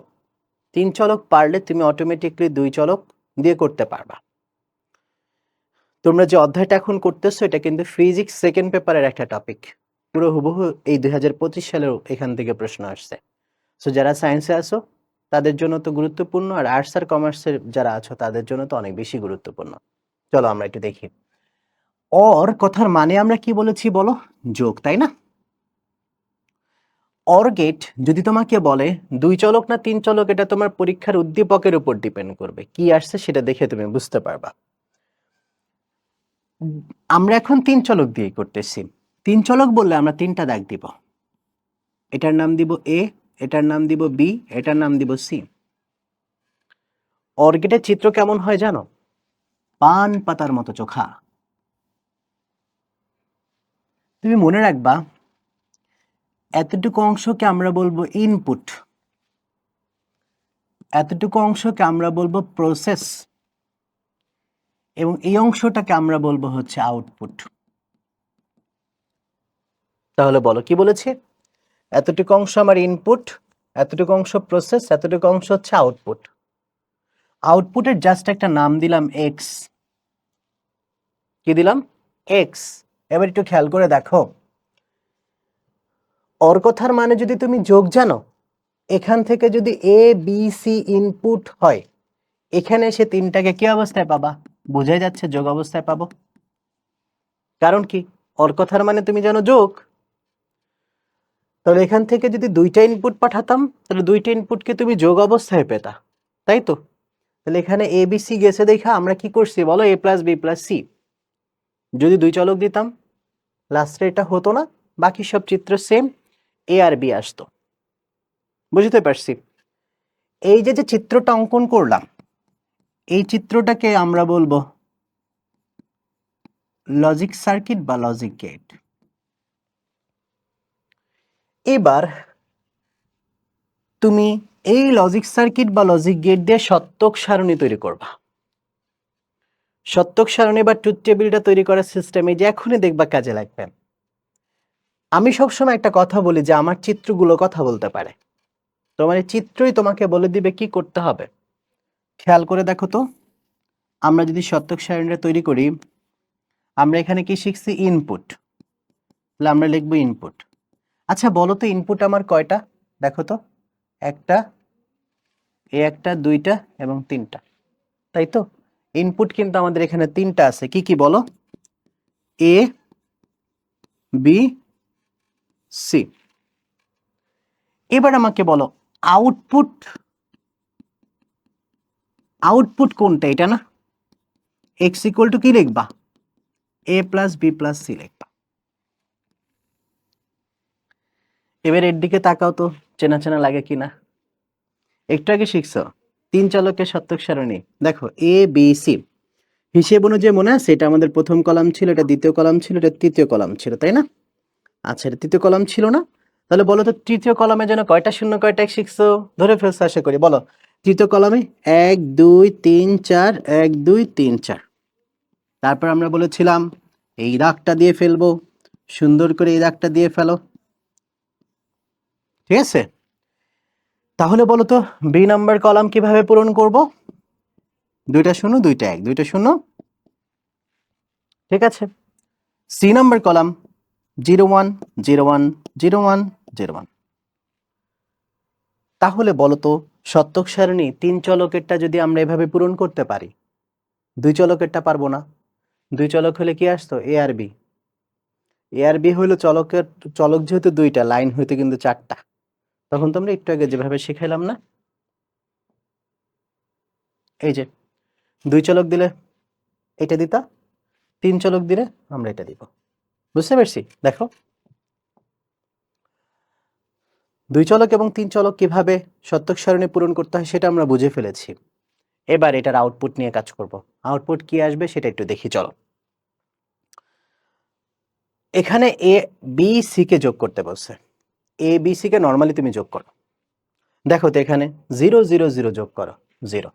তিন চলক পারলে তুমি অটোমেটিকলি দুই চলক দিয়ে করতে পারবা। তোমরা যে অধ্যায়টা এখন করতেছো এটা কিন্তু ফিজিক্স সেকেন্ড পেপারের একটা টপিক, পুরো হুবহু এই 2025 সালেও এখান থেকে প্রশ্ন আসছে। সো যারা সায়েন্সে আছো তাদের জন্য তো গুরুত্বপূর্ণ, আর আর্টস আর কমার্সের যারা আছো তাদের জন্য তো অনেক বেশি গুরুত্বপূর্ণ। চলো আমরা একটু দেখি। অর কথার মানে আমরা কি বলেছি বলো? যোগ, তাই না? অর গেট যদি তোমাকে বলে দুই চলক না তিন চলক, এটা তোমার পরীক্ষার উদ্দীপকের উপর ডিপেন্ড করবে, কি আসছে সেটা দেখে তুমি বুঝতে পারবা। আমরা এখন তিন চলক দিয়ে করতেছি। তিন চলক বললে আমরা তিনটা দাগ দিব। এটার নাম দিব এ, এটার নাম দিব বি, এটার নাম দিব সি। অর্গেটের চিত্র কেমন হয় জানো? পান পাতার মতো চোখা। তুমি মনে রাখবা এতটুকু অংশকে আমরা বলবো ইনপুট, এতটুকু অংশকে আমরা বলবো প্রসেস, এবং এই অংশটাকে আমরা বলবো হচ্ছে আউটপুট। তাহলে বলো কি বলেছি? এতটুকু অংশ আমার ইনপুট, এতটুকু অংশ প্রসেস, এতটুকু অংশ হচ্ছে আউটপুট। আউটপুটের জাস্ট একটা নাম দিলাম এক্স। কি দিলাম? এক্স। এবার একটু খেয়াল করে দেখো, ওর কথার মানে যদি তুমি যোগ জানো, এখান থেকে যদি এ বি সি ইনপুট হয়, এখানে এসে তিনটাকে কি অবস্থায় পাবা? বোঝাই যাচ্ছে যোগ অবস্থায় পাবো। কারণ কি? ওর কথার মানে তুমি জানো যোগ। তাহলে এখান থেকে যদি দুইটা ইনপুট পাঠাতাম, তাহলে দুইটা ইনপুটকে তুমি যোগ অবস্থায় পেতা, তাই তো? তাহলে এখানে এ বি সি গেছে দেখা আমরা কি করছি বলো? এ প্লাস বি প্লাস সি। যদি দুই চলক দিতাম লাস্টে এটা হতো না, বাকি সব চিত্র সেম, এ আর বি আসতো। বুঝতে পারছি? এই যে যে চিত্রটা অঙ্কন করলাম, এই চিত্রটাকে আমরা বলবো লজিক সার্কিট বা লজিক গেট। এবার তুমি এই লজিক সার্কিট বা লজিক গেট দিয়ে সত্যক সারণী তৈরি করবা। সত্যক সারণী বা ট্রুথ টেবিলটা তৈরি করার সিস্টেম এই যে এখনই দেখবা কাজে লাগবে। আমি সবসময় একটা কথা বলি যে আমার চিত্রগুলো কথা বলতে পারে। তোমার এই চিত্রই তোমাকে বলে দিবে কি করতে হবে। খেয়াল করে দেখো তো, আমরা যদি সত্যক সারণীটা তৈরি করি, আমরা এখানে কি শিখছি? ইনপুট। তাহলে আমরা লিখবো ইনপুট। আচ্ছা বলো তো ইনপুট আমার কয়টা? দেখো তো, একটা, একটা, দুইটা এবং তিনটা, তাই তো? ইনপুট কিন্তু আমাদের এখানে তিনটা আছে। কি কি বলো? এ বি সি। এবার আমাকে বলো আউটপুট, আউটপুট কোনটা? এটা না? এক্স ইকুয়াল টু কি লিখবা? এ প্লাস বি প্লাস সি লিখবা। এবার এর দিকে তাকাও তো, চেনা চেনা লাগে কিনা। একটু আগে শিখছো তিন চলকের সত্যক সারণী। দেখো এ বি সি হিসেব অনুযায়ী মনে আছে, এটা আমাদের প্রথম কলাম ছিল, এটা দ্বিতীয় কলাম ছিল, এটা তৃতীয় কলাম ছিল, তাই না? আচ্ছা, এটা তৃতীয় কলাম ছিল না? তাহলে বলো তো তৃতীয় কলামে যেন কয়টা শূন্য কয়টা এক শিখছো? ধরে ফেলছো আশা করি। বলো তৃতীয় কলামে 1 2 3 4, 1 2 3 4। তারপর আমরা বলেছিলাম এই দাগটা দিয়ে ফেলবো, সুন্দর করে এই দাগটা দিয়ে ফেলো। ঠিক আছে? তাহলে বলো তো বি নাম্বার কলাম কিভাবে পূরণ করব? দুইটা শূন্য দুইটা এক, দুইটা শূন্য। ঠিক আছে। C number column 0 1 0 1 0 1 0 1। তাহলে বলো তো সত্যক সারণী তিন চলকেরটা যদি আমরা এভাবে পূরণ করতে পারি, দুই চলকেরটা পারবো না? দুই চলক হলে কি আসতো? এ আর বি। এ আর বি হইলো চলকের, চলক যেহেতু দুইটা, লাইন হইতে কিন্তু চারটা। তখন তোমরা একটু আগে যেভাবে শিখাইলাম না, এই যে দুই চলক দিলে এটা দিতা, তিন চলক দিলে আমরা এটা দিব। বুঝতে পারছি? দেখো দুই চলক এবং তিন চলক কিভাবে সত্যক সারণী পূরণ করতে হয় সেটা আমরা বুঝে ফেলেছি। এবার এটার আউটপুট নিয়ে কাজ করব। আউটপুট কি আসবে সেটা একটু দেখি চলো। এখানে এ বি সি কে যোগ করতে বলছে। এ বি সি কে নর্মালি তুমি যোগ করো। দেখো তো এখানে 0 0 0 যোগ করো, 0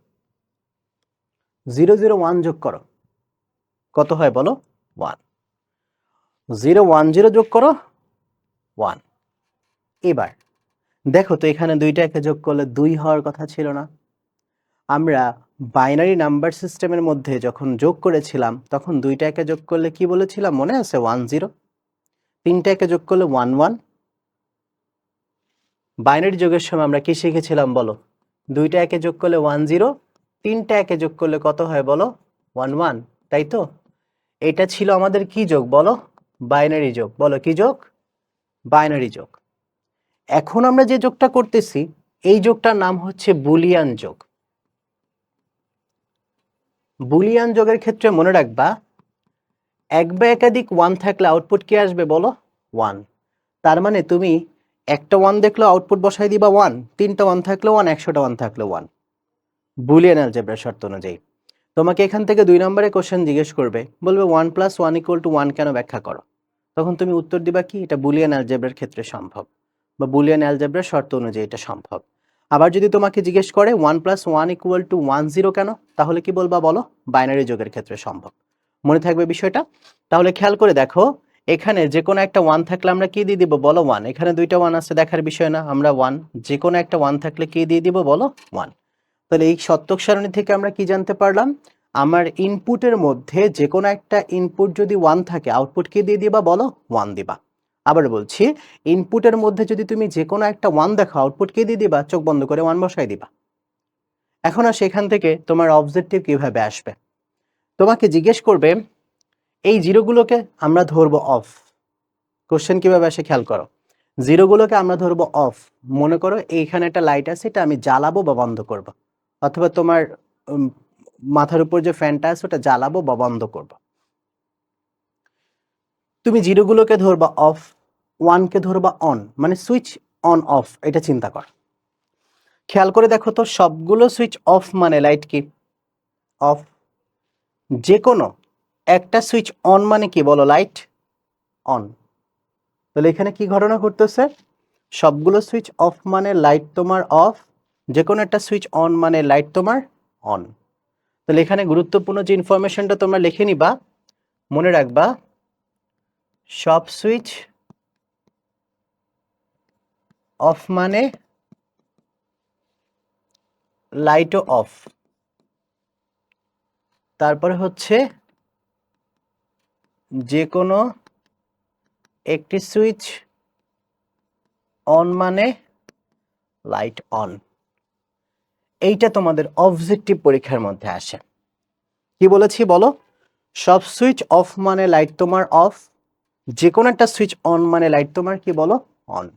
0 0 1 যোগ করো, কত হয় বলো? 1। 0 1 0 যোগ করো, 1। এবার দেখো তো এখানে দুইটা একে যোগ করলে 2 হওয়ার কথা ছিল না? আমরা বাইনারি নাম্বার সিস্টেমের মধ্যে যখন যোগ করেছিলাম তখন দুইটা একে যোগ করলে কি বলেছিলাম মনে আছে? 1 0। তিনটা একে যোগ করলে 1 1। বাইনারি যোগের সময় আমরা কি শিখেছিলাম বলো? দুইটা একে যোগ করলে 1 0, তিনটা একে যোগ করলে কত হয় বলো? 1 1, তাই তো? এটা ছিল আমাদের কি যোগ বলো? বাইনারি যোগ। বলো কি যোগ? বাইনারি যোগ। এখন আমরা যে যোগটা করতেছি এই যোগটার নাম হচ্ছে বুলিয়ান যোগ। বুলিয়ান যোগের ক্ষেত্রে মনে রাখবা এক বা একাধিক 1 থাকলে আউটপুট কি আসবে বলো? 1। তার মানে তুমি একটা 1 দেখলে আউটপুট বসাই দিবা 1, তিনটা 1 থাকলে 1, 100টা 1 থাকলে 1। বুলিয়ান অ্যালজেব্রার শর্ত অনুযায়ী তোমাকে এখান থেকে 2 নম্বরে কোশ্চেন জিজ্ঞেস করবে, বলবে 1 + 1 = 1 কেন ব্যাখ্যা করো। তখন তুমি উত্তর দিবা কি, এটা বুলিয়ান অ্যালজেব্রার ক্ষেত্রে সম্ভব, বা বুলিয়ান অ্যালজেব্রার শর্ত অনুযায়ী এটা সম্ভব। আবার যদি তোমাকে জিজ্ঞেস করে 1 + 1 = 1 0 কেন, তাহলে কি বলবা বলো, বাইনারি যোগের ক্ষেত্রে সম্ভব। মনে থাকবে বিষয়টা। তাহলে খেয়াল করে দেখো, এখানে যে কোনো একটা 1 থাকলে আমরা কি দিয়ে দিব বলো 1, এখানে দুইটা 1 আছে দেখার বিষয় না, আমরা 1, যে কোনো একটা 1 থাকলে কি দিয়ে দিব বলো 1। তাহলে এই সত্যক সারণী থেকে আমরা কি জানতে পারলাম, আমার ইনপুটের মধ্যে যে কোনো একটা ইনপুট যদি 1 থাকে, আউটপুট কি দিয়ে দিবা বলো 1 দিবা। আবার বলছি, ইনপুটের মধ্যে যদি তুমি যে কোনো একটা 1 দেখো, আউটপুট কি দিয়ে দিবা, চোখ বন্ধ করে 1 বসাই দিবা। এখন আর সেখান থেকে তোমার অবজেক্টিভ কিভাবে আসবে, তোমাকে জিজ্ঞেস করবে এই জিরোগুলোকে আমরা ধরবো অফ। কোশ্চেন কিভাবে আসে খেয়াল করো, জিরোগুলোকে আমরা ধরবো অফ। মনে করো এইখানে একটা লাইট আছে, এটা আমি জ্বালাবো বা বন্ধ করব, অথবা তোমার মাথার উপর যে ফ্যানটা আছে ওটা জ্বালাবো বা বন্ধ করব। তুমি জিরোগুলোকে ধরবা অফ, 1কে ধরবা অন, মানে সুইচ অন অফ, এটা চিন্তা কর। খেয়াল করে দেখো তো, সবগুলো সুইচ অফ মানে লাইট কি অফ, যে কোনো একটা সুইচ অন মানে কি বলো লাইট অন। তাহলে এখানে কি ঘটনা ঘটতেছে, সবগুলো সুইচ অফ মানে লাইট তোমার অফ, যে কোনো একটা সুইচ অন মানে লাইট তোমার অন। তাহলে এখানে গুরুত্বপূর্ণ যে ইনফরমেশনটা তোমরা লিখে নিবা, মনে রাখবা সব সুইচ অফ মানে লাইটও অফ। তারপরে হচ্ছে যে কোনো একটি সুইচ অন মানে লাইট অন। এইটা তোমাদের অবজেক্টিভ পরীক্ষার মধ্যে আসে। কি বলেছি বলো, সব সুইচ অফ মানে লাইট তোমার অফ, যে কোনো একটা সুইচ অন মানে লাইট তোমার কি বলো অন।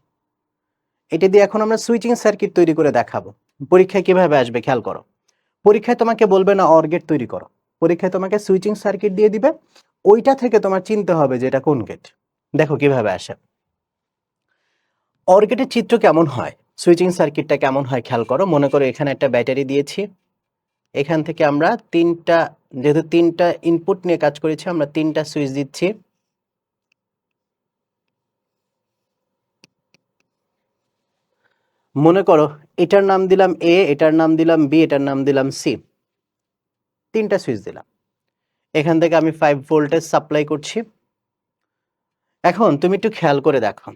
এটা দিয়ে এখন আমরা সুইচিং সার্কিট তৈরি করে দেখাবো। পরীক্ষায় কিভাবে আসবে খেয়াল করো, পরীক্ষায় তোমাকে বলবে না অর গেট তৈরি করো, পরীক্ষায় তোমাকে সুইচিং সার্কিট দিয়ে দিবে, ওইটা থেকে তোমার চিনতে হবে যে এটা কোন গেট। দেখো কিভাবে আসে, অর গেটের চিত্র কেমন হয়, সুইচিং সার্কিটটা কেমন হয় খেয়াল করো। মনে করো এখানে একটা ব্যাটারি দিয়েছি, এখান থেকে আমরা তিনটা, যেহেতু তিনটা ইনপুট নিয়ে কাজ করেছি, আমরা তিনটা সুইচ দিচ্ছি। মনে করো এটার নাম দিলাম এ, এটার নাম দিলাম বি, এটার নাম দিলাম সি, তিনটা সুইচ দিলাম। এখান থেকে আমি 5 ভোল্টেজ সাপ্লাই করছি। এখন তুমি একটু খেয়াল করে দেখো,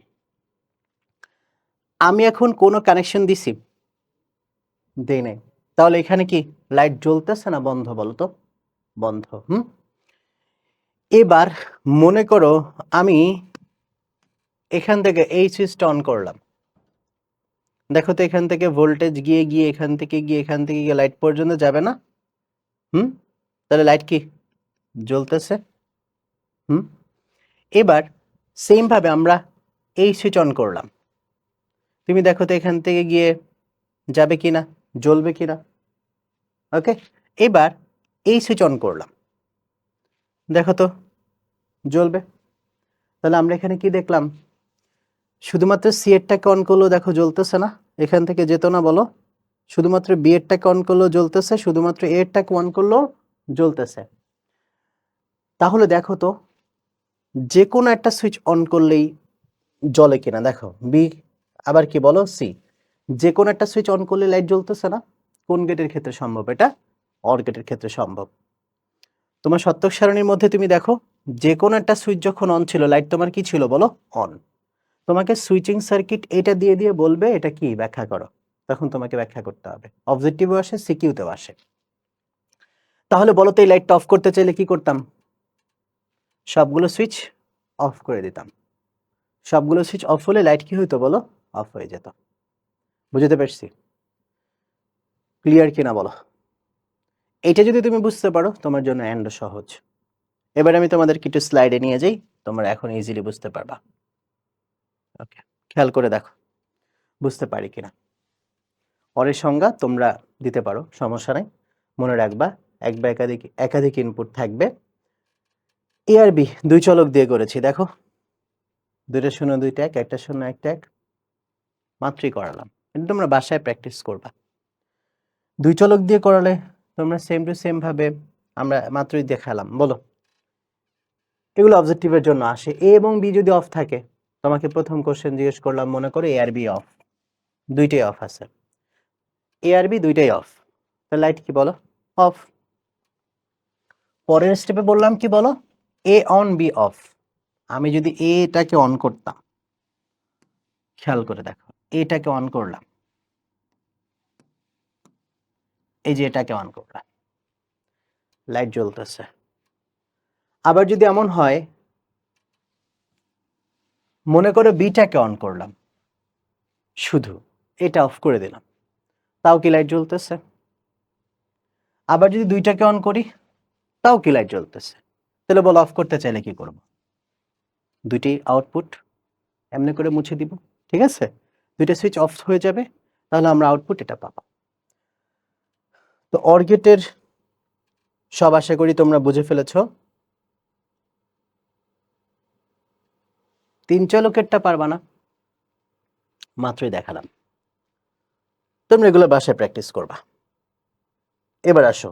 আমি এখন কোনো কানেকশন দিছি, দেই নাই, তাহলে এখানে কি লাইট জ্বলতেছে না বন্ধ বলো তো, বন্ধ। এবার মনে করো আমি এখান থেকে এই সুইচটা অন করলাম, দেখো তো এখান থেকে ভোল্টেজ গিয়ে গিয়ে এখান থেকে গিয়ে এখান থেকে গিয়ে লাইট পর্যন্ত যাবে না। তাহলে লাইট কি জ্বলতেছে। এবার সেম ভাবে আমরা এই সুইচ অন করলাম, তুমি দেখো তো এখান থেকে গিয়ে যাবে কিনা, জ্বলবে কিনা। ওকে, এবার এই সুইচ অন করলাম, দেখো তো জ্বলবে। তাহলে আমরা এখানে কি দেখলাম, শুধুমাত্র সি এরটাকে অন করলেও দেখো জ্বলতেছে না, এখান থেকে যেত না বলো, শুধুমাত্র বি এরটাকে অন করলেও জ্বলতেছে, শুধুমাত্র এ এরটাকে অন করলেও জ্বলতেছে। তাহলে দেখো তো যে কোনো একটা সুইচ অন করলেই জ্বলে কিনা, দেখো বি, আবার কি বলো সি, যে কোনো একটা সুইচ অন করলে লাইট জ্বলতেছে না। কোন গেটের ক্ষেত্রে সম্ভব, এটা অর গেটের ক্ষেত্রে সম্ভব। তোমার সত্যক সারণীর মধ্যে তুমি দেখো, যে কোনো একটা সুইচ যখন অন ছিল, লাইট তোমার কি ছিল বলো অন। তোমাকে সুইচিং সার্কিট এটা দিয়ে দিয়ে বলবে এটা কি ব্যাখ্যা করো, তখন তোমাকে ব্যাখ্যা করতে হবে। অবজেক্টিভও আসে, সিকিউতেও আসে। তাহলে বলো তো এই লাইটটা অফ করতে চাইলে কি করতাম, সবগুলো সুইচ অফ করে দিতাম। সবগুলো সুইচ অফ হলে লাইট কি হইতো বলো, অফ হয়ে যেত। বুঝতে পারছি, ক্লিয়ার কিনা বলো। এটা যদি তুমি বুঝতে পারো তোমার জন্য এন্ড সহজ। এবার আমি তোমাদের কিছু স্লাইডে নিয়ে যাই, তোমরা এখন ইজিলি বুঝতে পারবা। ওকে, খেয়াল করে দেখো বুঝতে পারি কিনা। অরের সংজ্ঞা তোমরা দিতে পারো, সমস্যা নাই। মনে রাখবা এক বা একাধিক একাধিক ইনপুট থাকবে। এ আর বি দুই চলক দিয়ে করেছি, দেখো 2টা 0 2টা 1, 1টা 0 1টা 1, মাত্রই করালাম। এটা তোমরা বাসায় প্র্যাকটিস করবা। দুই চলক দিয়ে করালে তোমরা সেম টু সেম ভাবে আমরা মাত্রই দেখালাম। বলো এগুলো অবজেক্টিভের জন্য আসে। এ এবং বি যদি অফ থাকে, তোমাকে প্রথম কোশ্চেন জিজ্ঞেস করলাম, মনে করো এ আর বি অফ, দুইটাই অফ আছে, এ আর বি দুইটাই অফ, তাহলে লাইট কি বলো? অফ। পরের স্টেপে বললাম কি বলো? এ অন বি অফ। আমি যদি এটাকে অন করতাম, খেয়াল করে দেখো, এটাকে অন করলাম, এই যে এটাকে অন করলাম, লাইট জ্বলতেছে। আবার যদি এমন হয়, মনে করো বিটাকে অন করলাম, শুধু এটা অফ করে দিলাম, তাও কি লাইট জ্বলতেছে? আবার যদি দুইটাকে অন করি, তাও কি লাইট জ্বলতেছে? তাহলে বল অফ করতে চাইলে কি করব? দুইটি আউটপুট এমনি করে মুছে দিব, ঠিক আছে? দুইটা সুইচ অফ হয়ে যাবে, তাহলে আমরা আউটপুট এটা পাবো। তো অর গেটের সব আশা করি তোমরা বুঝে ফেলেছো। তিন চলকেরটা পারবা না, মাত্রই দেখালাম, তোমরা এগুলো বাসায় প্র্যাকটিস করবা। এবার আসো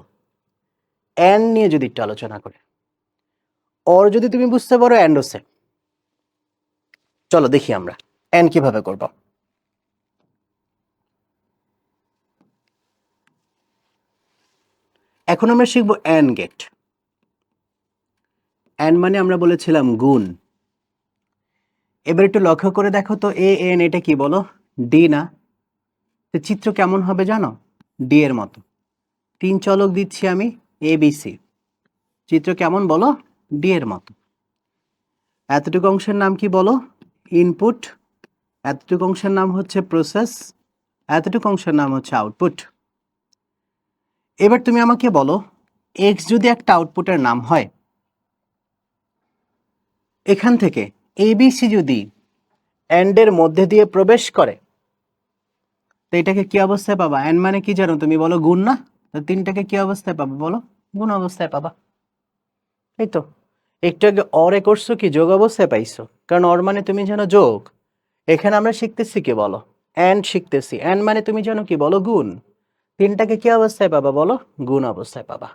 অ্যান্ড নিয়ে যদি একটু আলোচনা করে, অর যদি তুমি বুঝতে পারো অ্যান্ডও সেম। চলো দেখি আমরা অ্যান্ড কিভাবে করব। এখন আমরা শিখবো অ্যান্ড গেট। অ্যান্ড মানে আমরা বলেছিলাম গুণ। এবার একটু লক্ষ্য করে দেখো তো, এ এন এটা কি বলো? ডি না? তো চিত্র কেমন হবে জানো? ডি এর মতো। তিন চলক দিচ্ছি আমি, এ বি সি। চিত্র কেমন বলো? ডি এর মতো। এতটুকু অংশের নাম কি বলো? ইনপুট। এতটুকু অংশের নাম হচ্ছে প্রসেস, এতটুকু অংশের নাম হচ্ছে আউটপুট। এবার তুমি আমাকে বলো, এক্স যদি একটা আউটপুটের নাম হয়, এখান থেকে এবিসি যদি অ্যান্ড এর মধ্যে দিয়ে প্রবেশ করে, তো এটাকে কি অবস্থায় পাবা? অ্যান্ড মানে কি জানো তুমি? বলো গুণ না? তো তিনটাকে কি অবস্থায় পাবা বলো? গুণ অবস্থায় পাবা। এই তো একটু আগে অরে করছো কি যোগ অবস্থায় পাইছো, কারণ অর মানে তুমি জানো যোগ। এখানে আমরা শিখতেছি কি বলো? অ্যান্ড শিখতেছি। অ্যান্ড মানে তুমি জানো কি বলো? গুণ। তিনটাকে কি অবস্থায় পাবা বলো? গুণ অবস্থায় পাবা।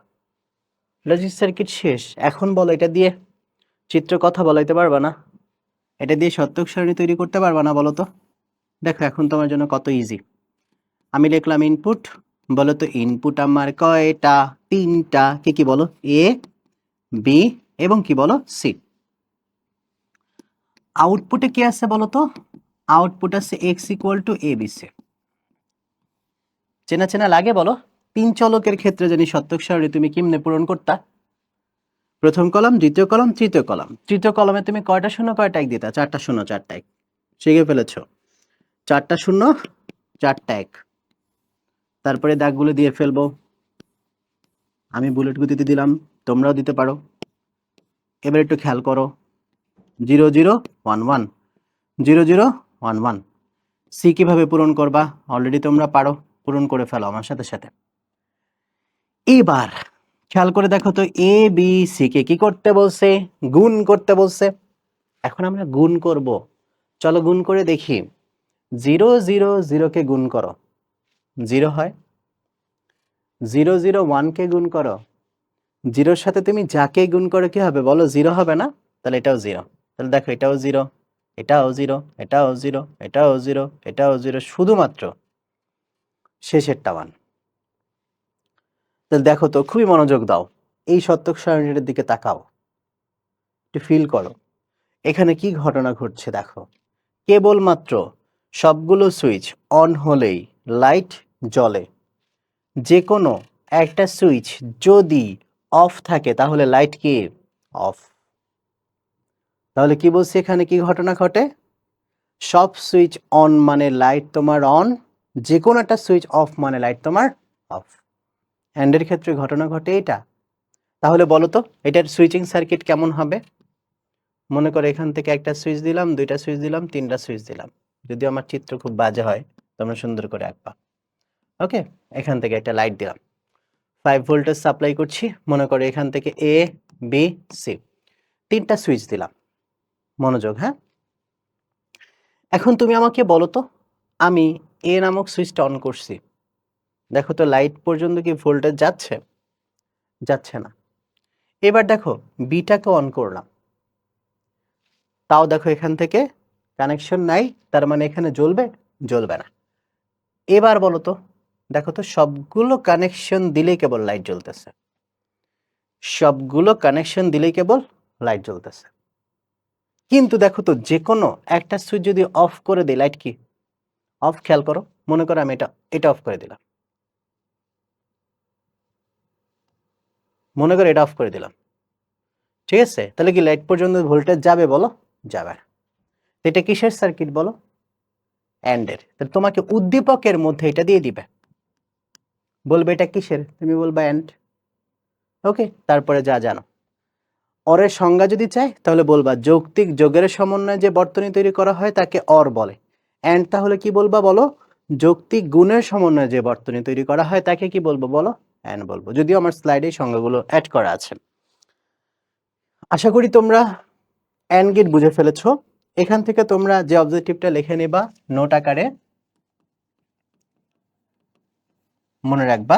লজিক সার্কিট শেষ। এখন বলো এটা দিয়ে চিত্র কথা বলাইতে পারবা না? এটা দিয়ে সত্যক সারণী তৈরি করতে পারবা না বলো তো? দেখো এখন তোমার জন্য কত ইজি। আমি লিখলাম ইনপুট, বলো তো ইনপুট আমার কয়টা? তিনটা। কি কি বলো? এ বি এবং কি বলো? সি। আউটপুটে কি আছে বলো তো? আউটপুট আছে X equal to A B C. চেনা চেনা লাগে বলো? তিন চলকের ক্ষেত্রে জানি সত্যক সারণী তুমি কেমনে পূরণ করতা? প্রথম কলাম, দ্বিতীয় কলাম, তৃতীয় কলাম। তৃতীয় কলামে তুমি কয়টা শূন্য কয়টা এক দিতা? চারটা শূন্য চারটা এক। শিখে ফেলেছো? চারটা শূন্য চারটা এক। তারপরে দাগগুলো দিয়ে ফেলবো। আমি বুলেট গতিতে দিলাম, তোমরাও দিতে পারো। এবার একটু খেয়াল করো, 0 0 1 1 0 0 1 1। সি কিভাবে পূরণ করবা? অলরেডি তোমরা পারো, পূরণ করে ফেলো আমার সাথে সাথে। এবার খেয়াল করে দেখো তো, এ বি সি কে কি করতে বলছে? গুণ করতে বলছে। এখন আমরা গুণ করব, চলো গুণ করে দেখি। 0 0 0 কে গুণ করো, 0 হয়। 0 0 1 কে গুণ করো, জিরোর সাথে তুমি যাকে গুণ করে কি হবে বলো? 0 হবে না? তাহলে এটাও 0। তাহলে দেখো এটাও 0, এটাও 0, এটাও 0, এটাও 0, এটাও 0, শুধুমাত্র শেষেরটা 1। তাহলে দেখো তো, খুবই মনোযোগ দাও, এই সত্যক সারণীর দিকে তাকাও, একটু ফিল করো এখানে কি ঘটনা ঘটছে। দেখো কেবলমাত্র সবগুলো সুইচ অন হলেই লাইট জ্বলে। যে কোনো একটা সুইচ যদি অফ থাকে তাহলে লাইট কি অফ। তাহলে কি বলছি, এখানে কি ঘটনা ঘটে? সব সুইচ অন মানে লাইট তোমার অন, যে কোনো একটা সুইচ অফ মানে লাইট তোমার অফ। অ্যান্ডের ক্ষেত্রে ঘটনা ঘটে এটা। তাহলে বলো তো এটার সুইচিং সার্কিট কেমন হবে? মনে করো এখান থেকে একটা সুইচ দিলাম, দুইটা সুইচ দিলাম, তিনটা সুইচ দিলাম। যদি আমার চিত্র খুব বাজে হয় তোমরা সুন্দর করে আঁকবা। ওকে, এখান থেকে একটা লাইট দিলাম, 5 ভোল্টেজ সাপ্লাই করছি। মনে করো এখান থেকে এ বি সি, তিনটা সুইচ দিলাম। মনোযোগ, হ্যাঁ। এখন তুমি আমাকে বলো তো, আমি এ নামক সুইচটা অন করছি, দেখো তো লাইট পর্যন্ত কি ভোল্টেজ যাচ্ছে? যাচ্ছে না। এবার দেখো বিটাকে অন করলাম, তাও দেখো এখান থেকে কানেকশন নাই, তার মানে এখানে জ্বলবে? জ্বলবে না। এবার বলো তো, দেখো তো সবগুলো কানেকশন দিলেই কেবল লাইট জ্বলতেছে, সবগুলো কানেকশন দিলেই কেবল লাইট জ্বলতেছে। কিন্তু দেখো তো যে কোনো একটা সুইচ যদি অফ করে দিই, লাইট কি অফ? খেয়াল করো, মনে করো আমি এটা অফ করে দিলাম, মনে করো এটা অফ করে দিলাম, ঠিক আছে? তাহলে কি লাইট পর্যন্ত ভোল্টেজ যাবে? বলো, যাবে না। এটা কিসের সার্কিট বলো? অ্যান্ডের। তাহলে তোমাকে উদ্দীপকের মধ্যে এটা দিয়ে দিবে, বলবে এটা কিসের, তুমি বলবা অ্যান্ড। ওকে, তারপরে যা জানো। অরের সংজ্ঞা যদি চাই তাহলে বলবা যৌক্তিক যোগের সমন্বয়ে যে বর্তনী তৈরি করা হয় তাকে অর বলে। অ্যান্ড তাহলে কি বলবা বলো? যৌক্তিক গুণের সমন্বয়ে যে বর্তনী তৈরি করা হয় তাকে কি বলবো বলো? অ্যান্ড বলবো। যদিও আমার স্লাইডে সংজ্ঞাগুলো অ্যাড করা আছে। আশা করি তোমরা অ্যান্ড গেট বুঝে ফেলেছো। এখান থেকে তোমরা যে অবজেক্টিভটা লিখে নেবা নোট আকারে, মনে রাখবা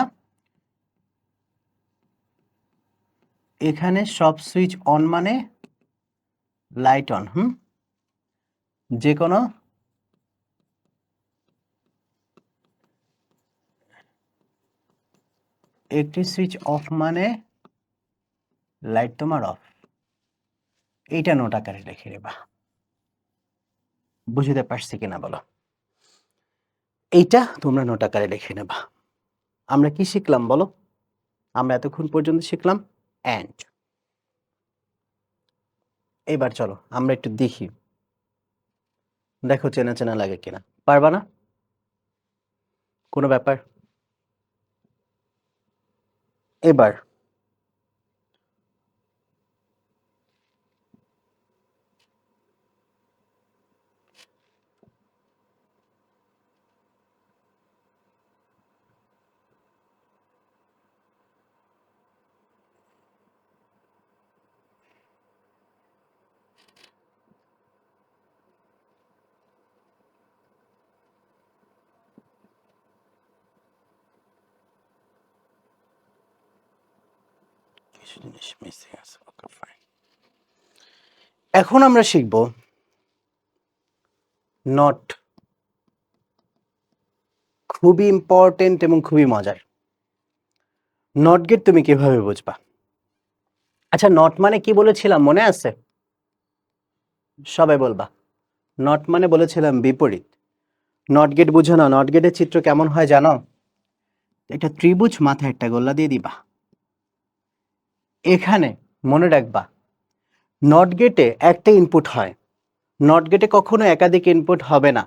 এখানে সব সুইচ অন মানে লাইট অন। যে কোনো একটি সুইচ অফ মানে লাইট তোমার অফ। এইটা নোট আকারে লিখে নেবা। বুঝতে পারছি কিনা বলো? এইটা তোমরা নোট আকারে লিখে নেবা। আমরা কি শিখলাম বলো? আমরা এতক্ষণ পর্যন্ত শিখলাম অ্যান্ড। এবার চলো আমরা একটু দেখি, দেখো চেনা চেনা লাগে কিনা। পারবা না? কোনো ব্যাপার। এবার কিছু জিনিস মিসিং আছে। Okay fine. এখন আমরা শিখব নট। খুবই ইম্পর্টেন্ট এবং খুবই মজার। নট গেট তুমি কিভাবে বুঝবা? আচ্ছা, নট মানে কি বলেছিলাম মনে আছে? সবাই বলবা। নট মানে বলেছিলাম বিপরীত। নট গেট বুঝো না? নট গেটের চিত্র কেমন হয় জানো? একটা ত্রিভুজ, মাথায় একটা গোল্লা দিয়ে দিবা। এখানে মনে রাখবা নট গেটে একটা ইনপুট হয়, নট গেটে কখনো একাধিক ইনপুট হবে না।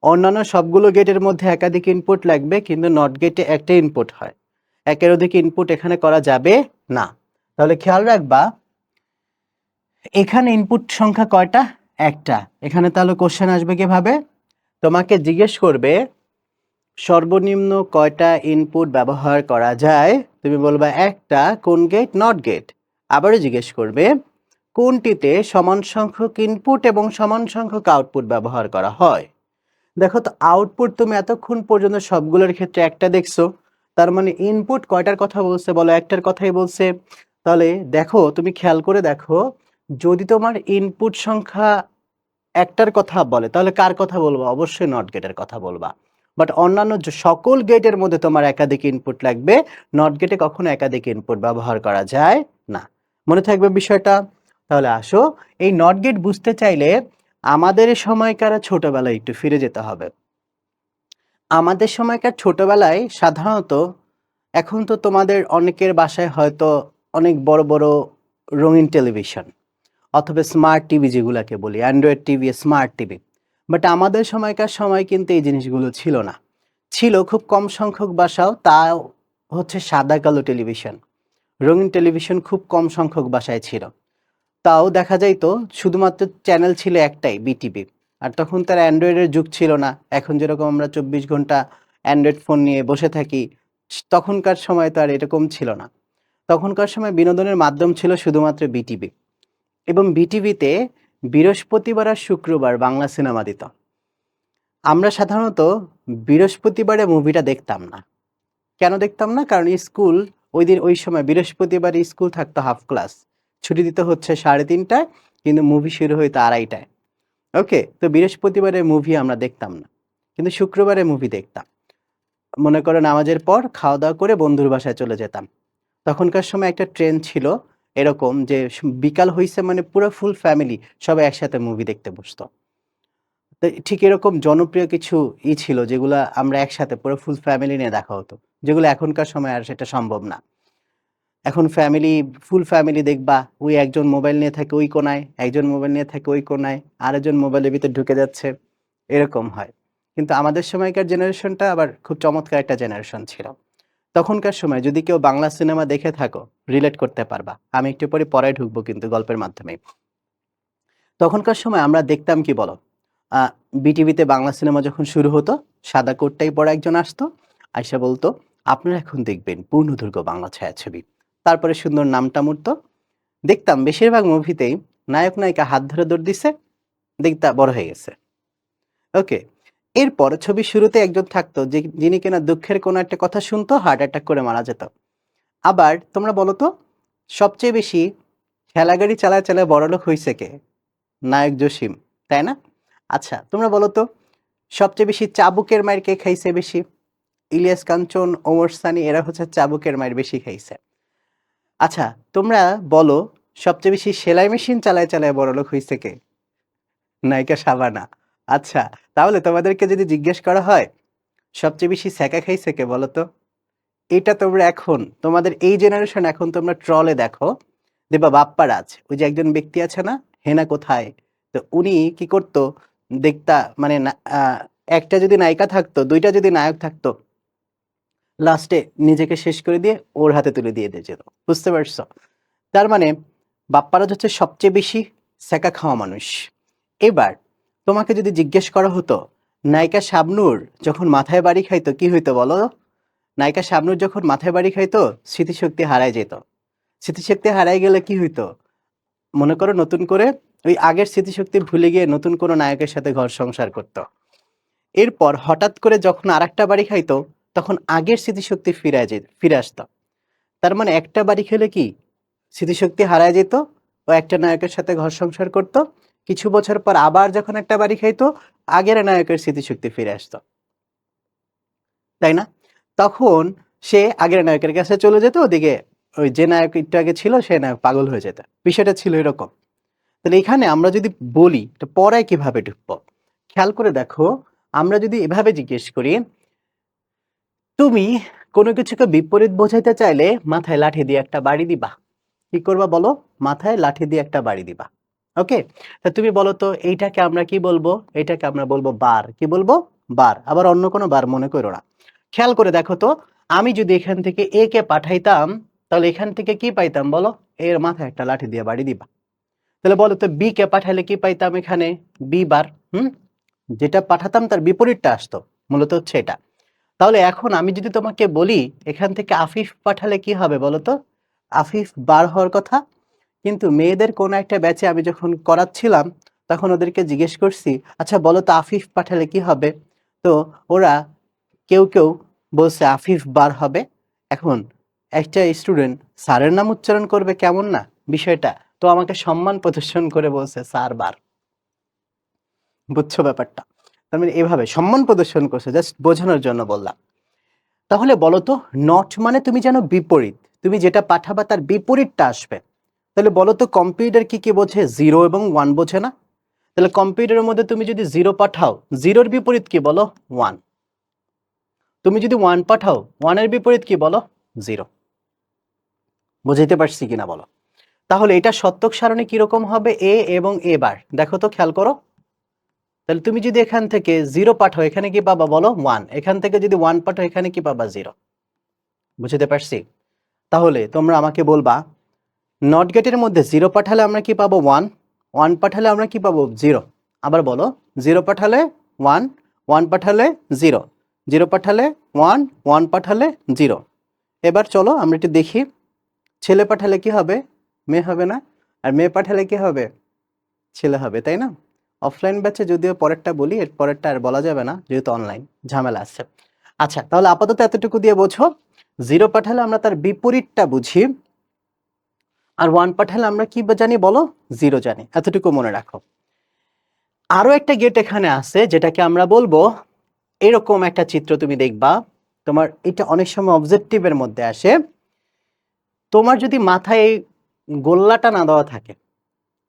অন্যান্য সবগুলো গেটের মধ্যে একাধিক ইনপুট লাগবে, কিন্তু নট গেটে একটা ইনপুট হয়। একের অধিক ইনপুট এখানে করা যাবে না। তাহলে খেয়াল রাখবা এখানে ইনপুট সংখ্যা কয়টা? একটা। এখানে তাহলে কোশ্চেন আসবে কিভাবে? তোমাকে জিজ্ঞেস করবে সর্বনিম্ন কয়টা ইনপুট ব্যবহার করা যায়, তুমি বলবা একটা। কোন গেট? Not gate. আবারও জিজ্ঞেস করবে কোনটিতে সমান সংখ্যক ইনপুট এবং সমান সংখ্যক আউটপুট ব্যবহার করা হয়। দেখো তো আউটপুট তুমি এতক্ষণ পর্যন্ত সবগুলোর ক্ষেত্রে একটা দেখছো, তার মানে ইনপুট কয়টার কথা বলছে বলো? একটার কথাই বলছে। তাহলে দেখো, তুমি খেয়াল করে দেখো, যদি তোমার ইনপুট সংখ্যা একটার কথা বলে তাহলে কার কথা বলবো? অবশ্যই নট গেটের কথা বলবা। বাট অন্যান্য সকল গেটের মধ্যে তোমার একাধিক ইনপুট লাগবে, নট গেটে কখনো একাধিক ইনপুট ব্যবহার করা যায় না। মনে থাকবে বিষয়টা? তাহলে আসো, এই নট গেট বুঝতে চাইলে আমাদের সময়কার ছোটবেলায় একটু ফিরে যেতে হবে। আমাদের সময়কার ছোটবেলায় সাধারণত, এখন তো তোমাদের অনেকের বাসায় হয়তো অনেক বড় বড় রঙিন টেলিভিশন অথবা স্মার্ট টিভি, যেগুলোকে বলি Android TV, smart TV. But আমাদের সময়কার সময় কিন্তু এই জিনিসগুলো ছিল না। ছিল খুব কম সংখ্যক বাসাও, তাও হচ্ছে সাদা কালো টেলিভিশন। রঙিন টেলিভিশন খুব কম সংখ্যক বাসায় ছিল। তাও দেখা যাইতো শুধুমাত্র চ্যানেল ছিল একটাই, বিটিভি। আর তখন তার অ্যান্ড্রয়েডের যুগ ছিল না, এখন যেরকম আমরা 24 ঘন্টা অ্যান্ড্রয়েড ফোন নিয়ে বসে থাকি। তখনকার সময় তো আর এরকম ছিল না। তখনকার সময় বিনোদনের মাধ্যম ছিল শুধুমাত্র বিটিভি। এবং বিটিভিতে বৃহস্পতিবার আর শুক্রবার বাংলা সিনেমা দিত। আমরা সাধারণত বৃহস্পতিবারে মুভিটা দেখতাম না। কেন দেখতাম না? কারণ স্কুল ওই সময় বৃহস্পতিবার স্কুল থাকতো হাফ ক্লাস, ছুটি দিতে হচ্ছে 3:30টায়। কিন্তু মুভি শুরু হইতো 2:30টায়। ওকে? তো বৃহস্পতিবারে মুভি আমরা দেখতাম না। কিন্তু শুক্রবারে মুভি দেখতাম। মনে করো নামাজের পর খাওয়া-দাওয়া করে বন্ধুর বাসায় চলে যেতাম। তখনকার সময় একটা ট্রেন্ড ছিল এরকম যে বিকাল হইছে মানে পুরো ফুল ফ্যামিলি সবাই একসাথে মুভি দেখতে বসতো। তো ঠিক এরকম জনপ্রিয় কিছু ছিল যেগুলা আমরা একসাথে পুরো ফুল ফ্যামিলি নিয়ে দেখা হতো। যেগুলো এখনকার সময় আর সেটা সম্ভব না। এখন ফুল ফ্যামিলি দেখবা ওই একজন মোবাইল নিয়ে থাকে ওই কোণায়, একজন মোবাইল নিয়ে থাকে ওই কোণায়, আরেকজন মোবাইলের ভিতর ঢুকে যাচ্ছে। এরকম হয়। কিন্তু আমাদের সময়কার জেনারেশনটা আবার খুব চমৎকার একটা জেনারেশন ছিল। তখনকার সময় যদি কেউ বাংলা সিনেমা দেখে থাকো, রিলেট করতে পারবা। আমি একটু পরে পড়ায় ঢুকবো কিন্তু গল্পের মাধ্যমে। তখনকার সময় আমরা দেখতাম কি বলো? আ বিটিভিতে বাংলা সিনেমা যখন শুরু হতো, সাদা কোটটাই পরা একজন আসতো। আইসা বলতো, "আপনারা এখন দেখবেন পূর্ণদৈর্ঘ্য বাংলা ছায়াছবি।" তারপরে সুন্দর নামটাম উঠতো। দেখতাম বেশিরভাগ মুভিতেই নায়ক-নায়িকা হাত ধরে দৌড় দিছে, বড় হয়ে গেছে। ওকে? এরপর ছবির শুরুতে একজন থাকতো যিনি কিনা দুঃখের কোনো একটা কথা শুনতো, হার্ট অ্যাটাক করে মারা যেত। আবার তোমরা বলো তো, সবচেয়ে বেশি ঠেলাগাড়ি চালায়, চালায় বড়লোক হইছে কে? নায়ক জসিম, তাই না? আচ্ছা, তোমরা বলো তো, সবচেয়ে বেশি চাবুকের মাইর কে খাইছে বেশি? ইলিয়াস কাঞ্চন, ওমর সানি এরা হচ্ছে চাবুকের মাইর বেশি খাইছে। আচ্ছা, তোমরা বলো, সবচেয়ে বেশি সেলাই মেশিন চালায়, চালায় বড়লোক হইছে কে? নায়িকা শাবানা। আচ্ছা, তাহলে তোমাদেরকে যদি জিজ্ঞেস করা হয়, সবচেয়ে বেশি ছ্যাঁকা খাইছে কে বলো তো? এটা তোমরা এখন তোমাদের এই জেনারেশন এখন তোমরা ট্রলে দেখো, দেখবা বাপ্পারাজ, ওই যে একজন ব্যক্তি আছে না? হেনা কোথায়? তো উনি কি করতো? দেখতা মানে না একটা যদি নায়িকা থাকতো, ২ টা যদি নায়ক থাকতো, লাস্টে নিজেকে শেষ করে দিয়ে ওর হাতে তুলে দিয়ে যেত। বুঝতে পারছো? তার মানে বাপ্পারাজ হচ্ছে সবচেয়ে বেশি ছ্যাঁকা খাওয়া মানুষ। এবার তোমাকে যদি জিজ্ঞেস করা হতো, নায়িকা শাবনূর যখন মাথায় বাড়ি খাইতো কি হইতো বলো? নায়িকা শাবনূর যখন মাথায় বাড়ি খাইতো, স্মৃতিশক্তি হারায় যেত। স্মৃতিশক্তি হারায় গেলে কি হইতো? মনে করো নতুন করে ওই আগের স্মৃতিশক্তি ভুলে গিয়ে নতুন কোনো নায়কের সাথে ঘর সংসার করত। এরপর হঠাৎ করে যখন আরেকটা বাড়ি খাইতো, তখন আগের স্মৃতিশক্তি ফিরে আসতো। তার মানে একটা বাড়ি খেলে কি স্মৃতিশক্তি হারায় যেত, ও একটা নায়কের সাথে ঘর সংসার করত। কিছু বছর পর আবার যখন একটা বাড়ি খাইতো, আগের নায়কের স্মৃতিশক্তি ফিরে আসতো। তাই না? তখন সে আগের নায়কের কাছে চলে যেত, ওদিকে ওই যে নায়ক একটু আগে ছিল সে নায়ক পাগল হয়ে যেত। বিষয়টা ছিল এরকম। তাহলে এখানে আমরা যদি বলি তো পড়ায় কিভাবে ঢুকবো? খেয়াল করে দেখো, আমরা যদি এভাবে জিজ্ঞেস করি, তুমি কোনো কিছুকে বিপরীত বোঝাইতে চাইলে মাথায় লাঠি দিয়ে একটা বাড়ি দিবা। কি করবা বলো? মাথায় লাঠি দিয়ে একটা বাড়ি দিবা। ওকে? তা তুমি বলো তো এইটাকে আমরা কি বলবো? এটাকে আমরা বলবো বার। কি বলবো? বার। আবার অন্য কোনো বার মনে করো না। খেয়াল করে দেখো তো, আমি যদি এখান থেকে এ কে পাঠাইতাম, তাহলে এখান থেকে কি পাইতাম বলো? এর মাথায় একটা লাঠি দিয়ে বাড়ি দিবা। তাহলে বলো তো বি কে পাঠাইলে কি পাইতাম এখানে? বি বার। হুম? যেটা পাঠাতাম তার বিপরীতটা আসতো। মূলত হচ্ছে এটা। তাহলে এখন আমি যদি তোমাকে বলি এখান থেকে আফিফ পাঠালে কি হবে বলো তো? আফিফ বার হওয়ার কথা। কিন্তু মেয়েদের কোনো একটা ব্যাচে আমি যখন করাচ্ছিলাম, তখন ওদেরকে জিজ্ঞেস করছি, "আচ্ছা বলো তো আফিফ পাঠালে কি হবে?" তো ওরা কেউ বলছে আফিফ বার হবে। এখন একটা স্টুডেন্ট স্যারের নাম উচ্চারণ করবে কেমন না বিষয়টা? তো আমাকে সম্মান প্রদর্শন করে বলছে স্যার বার। বুঝছো ব্যাপারটা? তার মানে এভাবে সম্মান প্রদর্শন করছে, জাস্ট বোঝানোর জন্য বললাম। তাহলে বলো তো নট মানে তুমি জানো বিপরীত। তুমি যেটা পাঠাবা তার বিপরীতটা আসবে। তাহলে বলো তো কম্পিউটার কি বোঝে? 0 এবং 1 বোঝে না? তাহলে কম্পিউটারের মধ্যে তুমি যদি 0 পাঠাও, 0 এর বিপরীত কি বলো? 1। তুমি যদি 1 পাঠাও, 1 এর বিপরীত কি বলো? 0। বুঝাইতে পারছি কিনা বলো? তাহলে এটা সত্যক সারণী কিরকম হবে? এ এবং এ বার। দেখো তো খেয়াল করো। তাহলে তুমি যদি এখান থেকে 0 পাঠাও এখানে কি পাবা বলো? 1। এখান থেকে যদি 1 পাঠাও এখানে কি পাবা? 0। বুঝতে পারছি? তাহলে তোমরা আমাকে বলবা নট গেটের মধ্যে 0 পাঠালে আমরা কি পাবো? 1। 1 পাঠালে আমরা কি পাবো? 0। আবার বলো 0 পাঠালে 1, 1 পাঠালে 0, 0 পাঠালে 1, 1 পাঠালে 0। এবার চলো আমরা একটু দেখি, ছেলে পাঠালে কি হবে? মেয়ে হবে না? আর মেয়ে পাঠালে কি হবে? ছেলে হবে, তাই না? অফলাইন ব্যাচে যদিও পরেরটা বলি, এর পরেরটা আর বলা যাবে না যেহেতু অনলাইন, ঝামেলা আছে। আচ্ছা, তাহলে আপাতত এতটুকু দিয়ে বোঝো, 0 পাঠালে আমরা তার বিপরীতটা বুঝি। আর 1 পাঠালে আমরা কি জানি বলো, 0 জানি, এতটুকু মনে রাখো। আরো একটা গেট এখানে আছে যেটাকে আমরা বলবো, এরকম একটা চিত্র তুমি দেখবা, তোমার এটা অনেক সময় অবজেক্টিভের মধ্যে আসে। তোমার যদি মাথায় এই গোল্লাটা না দেওয়া থাকে,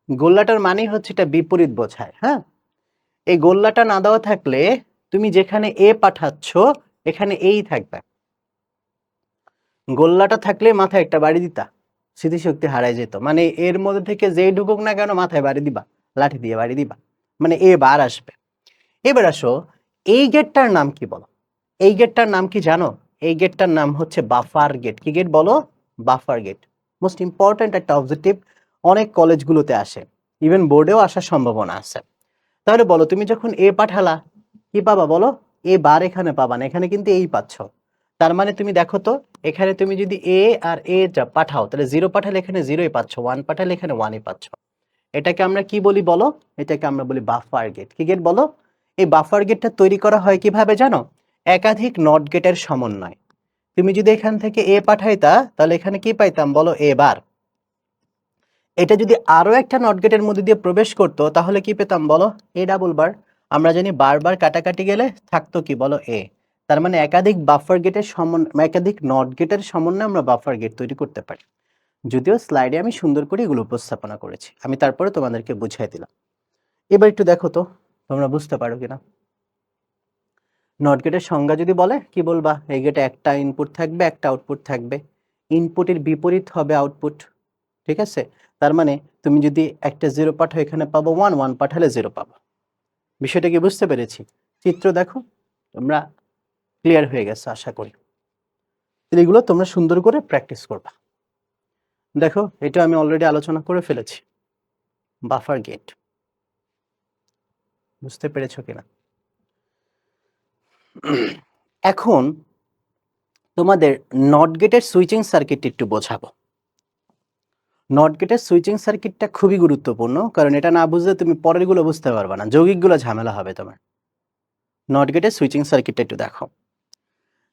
গোল্লাটার মানে হচ্ছে এটা বিপরীত বোঝায়, হ্যাঁ, এই গোল্লাটা না দেওয়া থাকলে তুমি যেখানে এ পাঠাচ্ছ এখানে এই থাকবে, গোল্লাটা থাকলে মাথায় একটা বাড়ি দিতা, স্মৃতিশক্তি হারায় যেত, মানে এর মধ্যে থেকে যেই ঢুকুক না কেন মাথায় বাড়ি দিবা, লাঠি দিয়ে বাড়ি দিবা, মানে এ বার আসবে। এবার আসো, এই গেটটার নাম কি বলো, এই গেটটার নাম কি জানো? এই গেটটার নাম হচ্ছে বাফার গেট। কি গেট বলো? Buffer gate. মোস্ট ইম্পর্ট্যান্ট একটা অবজেক্টিভ, অনেক কলেজগুলোতে আসে, ইভেন বোর্ডেও আসার সম্ভাবনা আছে। তাহলে বলো, তুমি যখন এ পাঠালা কি পাবা বলো? এ বার এখানে পাবা না, এখানে কিন্তু এই পাচ্ছ। তার মানে তুমি দেখো তো, এখানে তুমি যদি এ আর এ পাঠাও তাহলে 0 পাঠালে এখানে 0ই পাচ্ছ, 1 পাঠালে এখানে 1ই পাচ্ছ। এটাকে আমরা কি বলি বলো? এটাকে আমরা বলি বাফার গেট। কি গেট বলো? এই বাফার গেটটা তৈরি করা হয় কিভাবে জানো? একাধিক নট গেটের সমন্বয়। তুমি যদি এখান থেকে এ পাঠাইতা তাহলে এখানে কি পাইতাম বলো? এ বার। এটা যদি আরো একটা নট গেটের মধ্যে দিয়ে প্রবেশ করতো তাহলে কি পেতাম বলো? এ ডাবল বার। আমরা জানি বারবার কাটাকাটি গেলে থাকতো কি বলো? এ। তার মানে একাধিক বাফার গেটের সমন্বয়, একাধিক নট গেটের সমন্বয়ে আমরা বাফার গেট তৈরি করতে পারি। যদিও স্লাইডে আমি সুন্দর করে এগুলো উপস্থাপনা করেছি, আমি তারপরে তোমাদেরকে বুঝাই দিলাম। এবার একটু দেখো তো তোমরা বুঝতে পারো কিনা। নট গেটের সংজ্ঞা যদি বলে কি বলবা? এই গেটে একটা ইনপুট থাকবে, একটা আউটপুট থাকবে, ইনপুটের বিপরীত হবে আউটপুট, ঠিক আছে? তার মানে তুমি যদি একটা 0 পাঠাও এখানে পাবো 1, 1 পাঠালে 0 পাবো। বিষয়টা কি বুঝতে পেরেছি? চিত্র দেখো, তোমরা ক্লিয়ার হয়ে গেছে আশা করি। এগুলো তোমরা সুন্দর করে প্র্যাকটিস করবা। দেখো, এটা আমি অলরেডি আলোচনা করে ফেলেছি, বাফার গেট। বুঝতে পেরেছো কিনা? এখন তোমাদের নট গেটের সুইচিং সার্কিট একটু বোঝাবো। নট গেটের সুইচিং সার্কিটটা খুবই গুরুত্বপূর্ণ, কারণ এটা না বুঝলে তুমি পরের গুলো বুঝতে পারবে না, যৌগিকগুলো ঝামেলা হবে তোমার। নট গেটের সুইচিং সার্কিটটা একটু দেখো।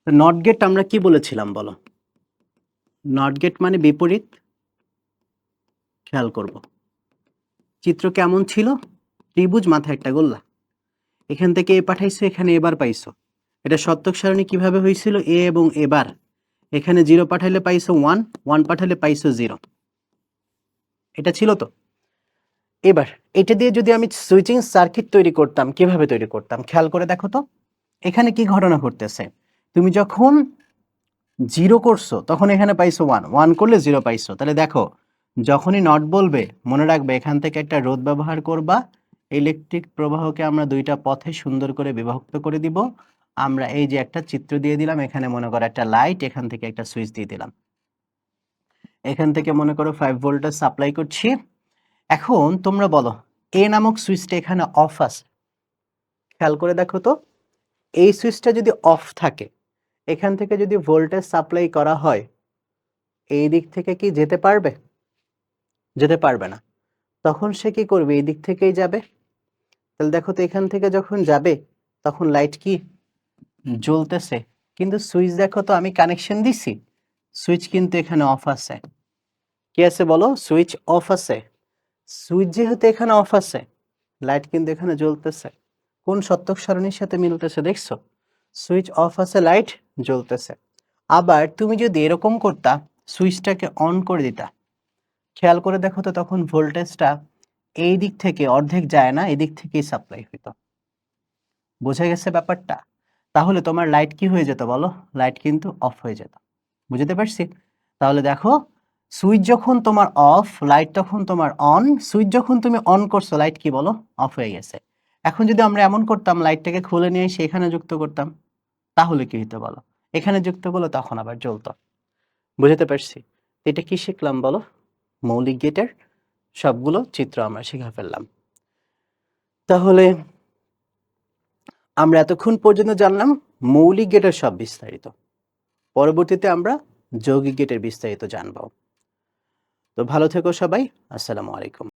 নট গেট আমরা কি বলেছিলাম বলো? নট গেট মানে বিপরীত। খেয়াল করব, চিত্র কেমন ছিল? ত্রিভুজ, মাথায় একটা গোল্লা, এখান থেকে এ পাঠাইছো, এখানে এবার পাইছো। এটা সত্যক সারণী কিভাবে হয়েছিল? এ এবং এবার, এখানে 0 পাঠাইলে পাইছো 1, 1 পাঠাইলে পাইছো 0। এটা ছিল তো। এবার এটা দিয়ে যদি আমি সুইচিং সার্কিট তৈরি করতাম, কিভাবে তৈরি করতাম খেয়াল করে দেখো তো। এখানে কি ঘটনা ঘটতেছে? তুমি যখন 0 করছো তখন এখানে পাইছো 1, 1 করলে 0 পাইছো। তাহলে দেখো, যখনই নট বলবে মনে রাখবে এখান থেকে একটা রোধ ব্যবহার করবা। ইলেকট্রিক প্রবাহকে আমরা দুইটা পথে সুন্দর করে বিভক্ত করে দিব। আমরা এই যে একটা চিত্র দিয়ে দিলাম, এখানে মনে করো একটা লাইট, এখান থেকে একটা সুইচ দিয়ে দিলাম, এখান থেকে মনে করো 5 ভোল্টের সাপ্লাই করছি। এখন তোমরা বলো, এ নামক সুইচটা এখানে অফ আছে, খেয়াল করে দেখো তো। এই সুইচটা যদি অফ থাকে, এখান থেকে যদি ভোল্টেজ সাপ্লাই করা হয়, এই দিক থেকে কি যেতে পারবে? যেতে পারবে না। তখন সে কি করবে? এই দিক থেকেই যাবে। তাহলে দেখো তো, এখান থেকে যখন যাবে তখন লাইট কি জ্বলতেছে, কিন্তু সুইচ দেখো তো আমি কানেকশন দিছি, সুইচ কিন্তু এখানে অফ আছে। কি আছে বলো? সুইচ অফ আছে। সুইচ যেহেতু এখানে অফ আছে, লাইট কিন্তু এখানে জ্বলতেছে। কোন সত্যক সারণীর সাথে মিলতেছে দেখছো? সুইচ অফ আছে, লাইট জ্বলতেছে। আবার তুমি যদি এরকম করতা, সুইচটাকে অন করে দিতা, খেয়াল করে দেখো তো, তখন ভোল্টেজটা এই দিক থেকে অর্ধেক যায় না, এদিক থেকেই সাপ্লাই হইতো। বোঝা গেছে ব্যাপারটা? তাহলে তোমার লাইট কি হয়ে যেত বলো? লাইট কিন্তু অফ হয়ে যেত। বুঝতে পারছি? তাহলে দেখো, সুইচ যখন তোমার অফ, লাইট তখন তোমার অন। সুইচ যখন তুমি অন করছো, লাইট কি বলো? অফ হয়ে গেছে। এখন যদি আমরা এমন করতাম, লাইটটাকে খুলে নিয়ে এসে এখানে যুক্ত করতাম, তাহলে কি হতো বলো? এখানে যুক্ত করলে তখন আবার জ্বলতো। বুঝতে পারছি? এটা কি শিখলাম বলো? মৌলিক গেটের সবগুলো চিত্র আমরা শিখে ফেললাম। তাহলে আমরা এতক্ষণ পর্যন্ত জানলাম মৌলিক গেটের সব বিস্তারিত। পরবর্তীতে আমরা যৌগিক গেটের বিস্তারিত জানবো। তো ভালো থেকো সবাই। আসসালামু আলাইকুম।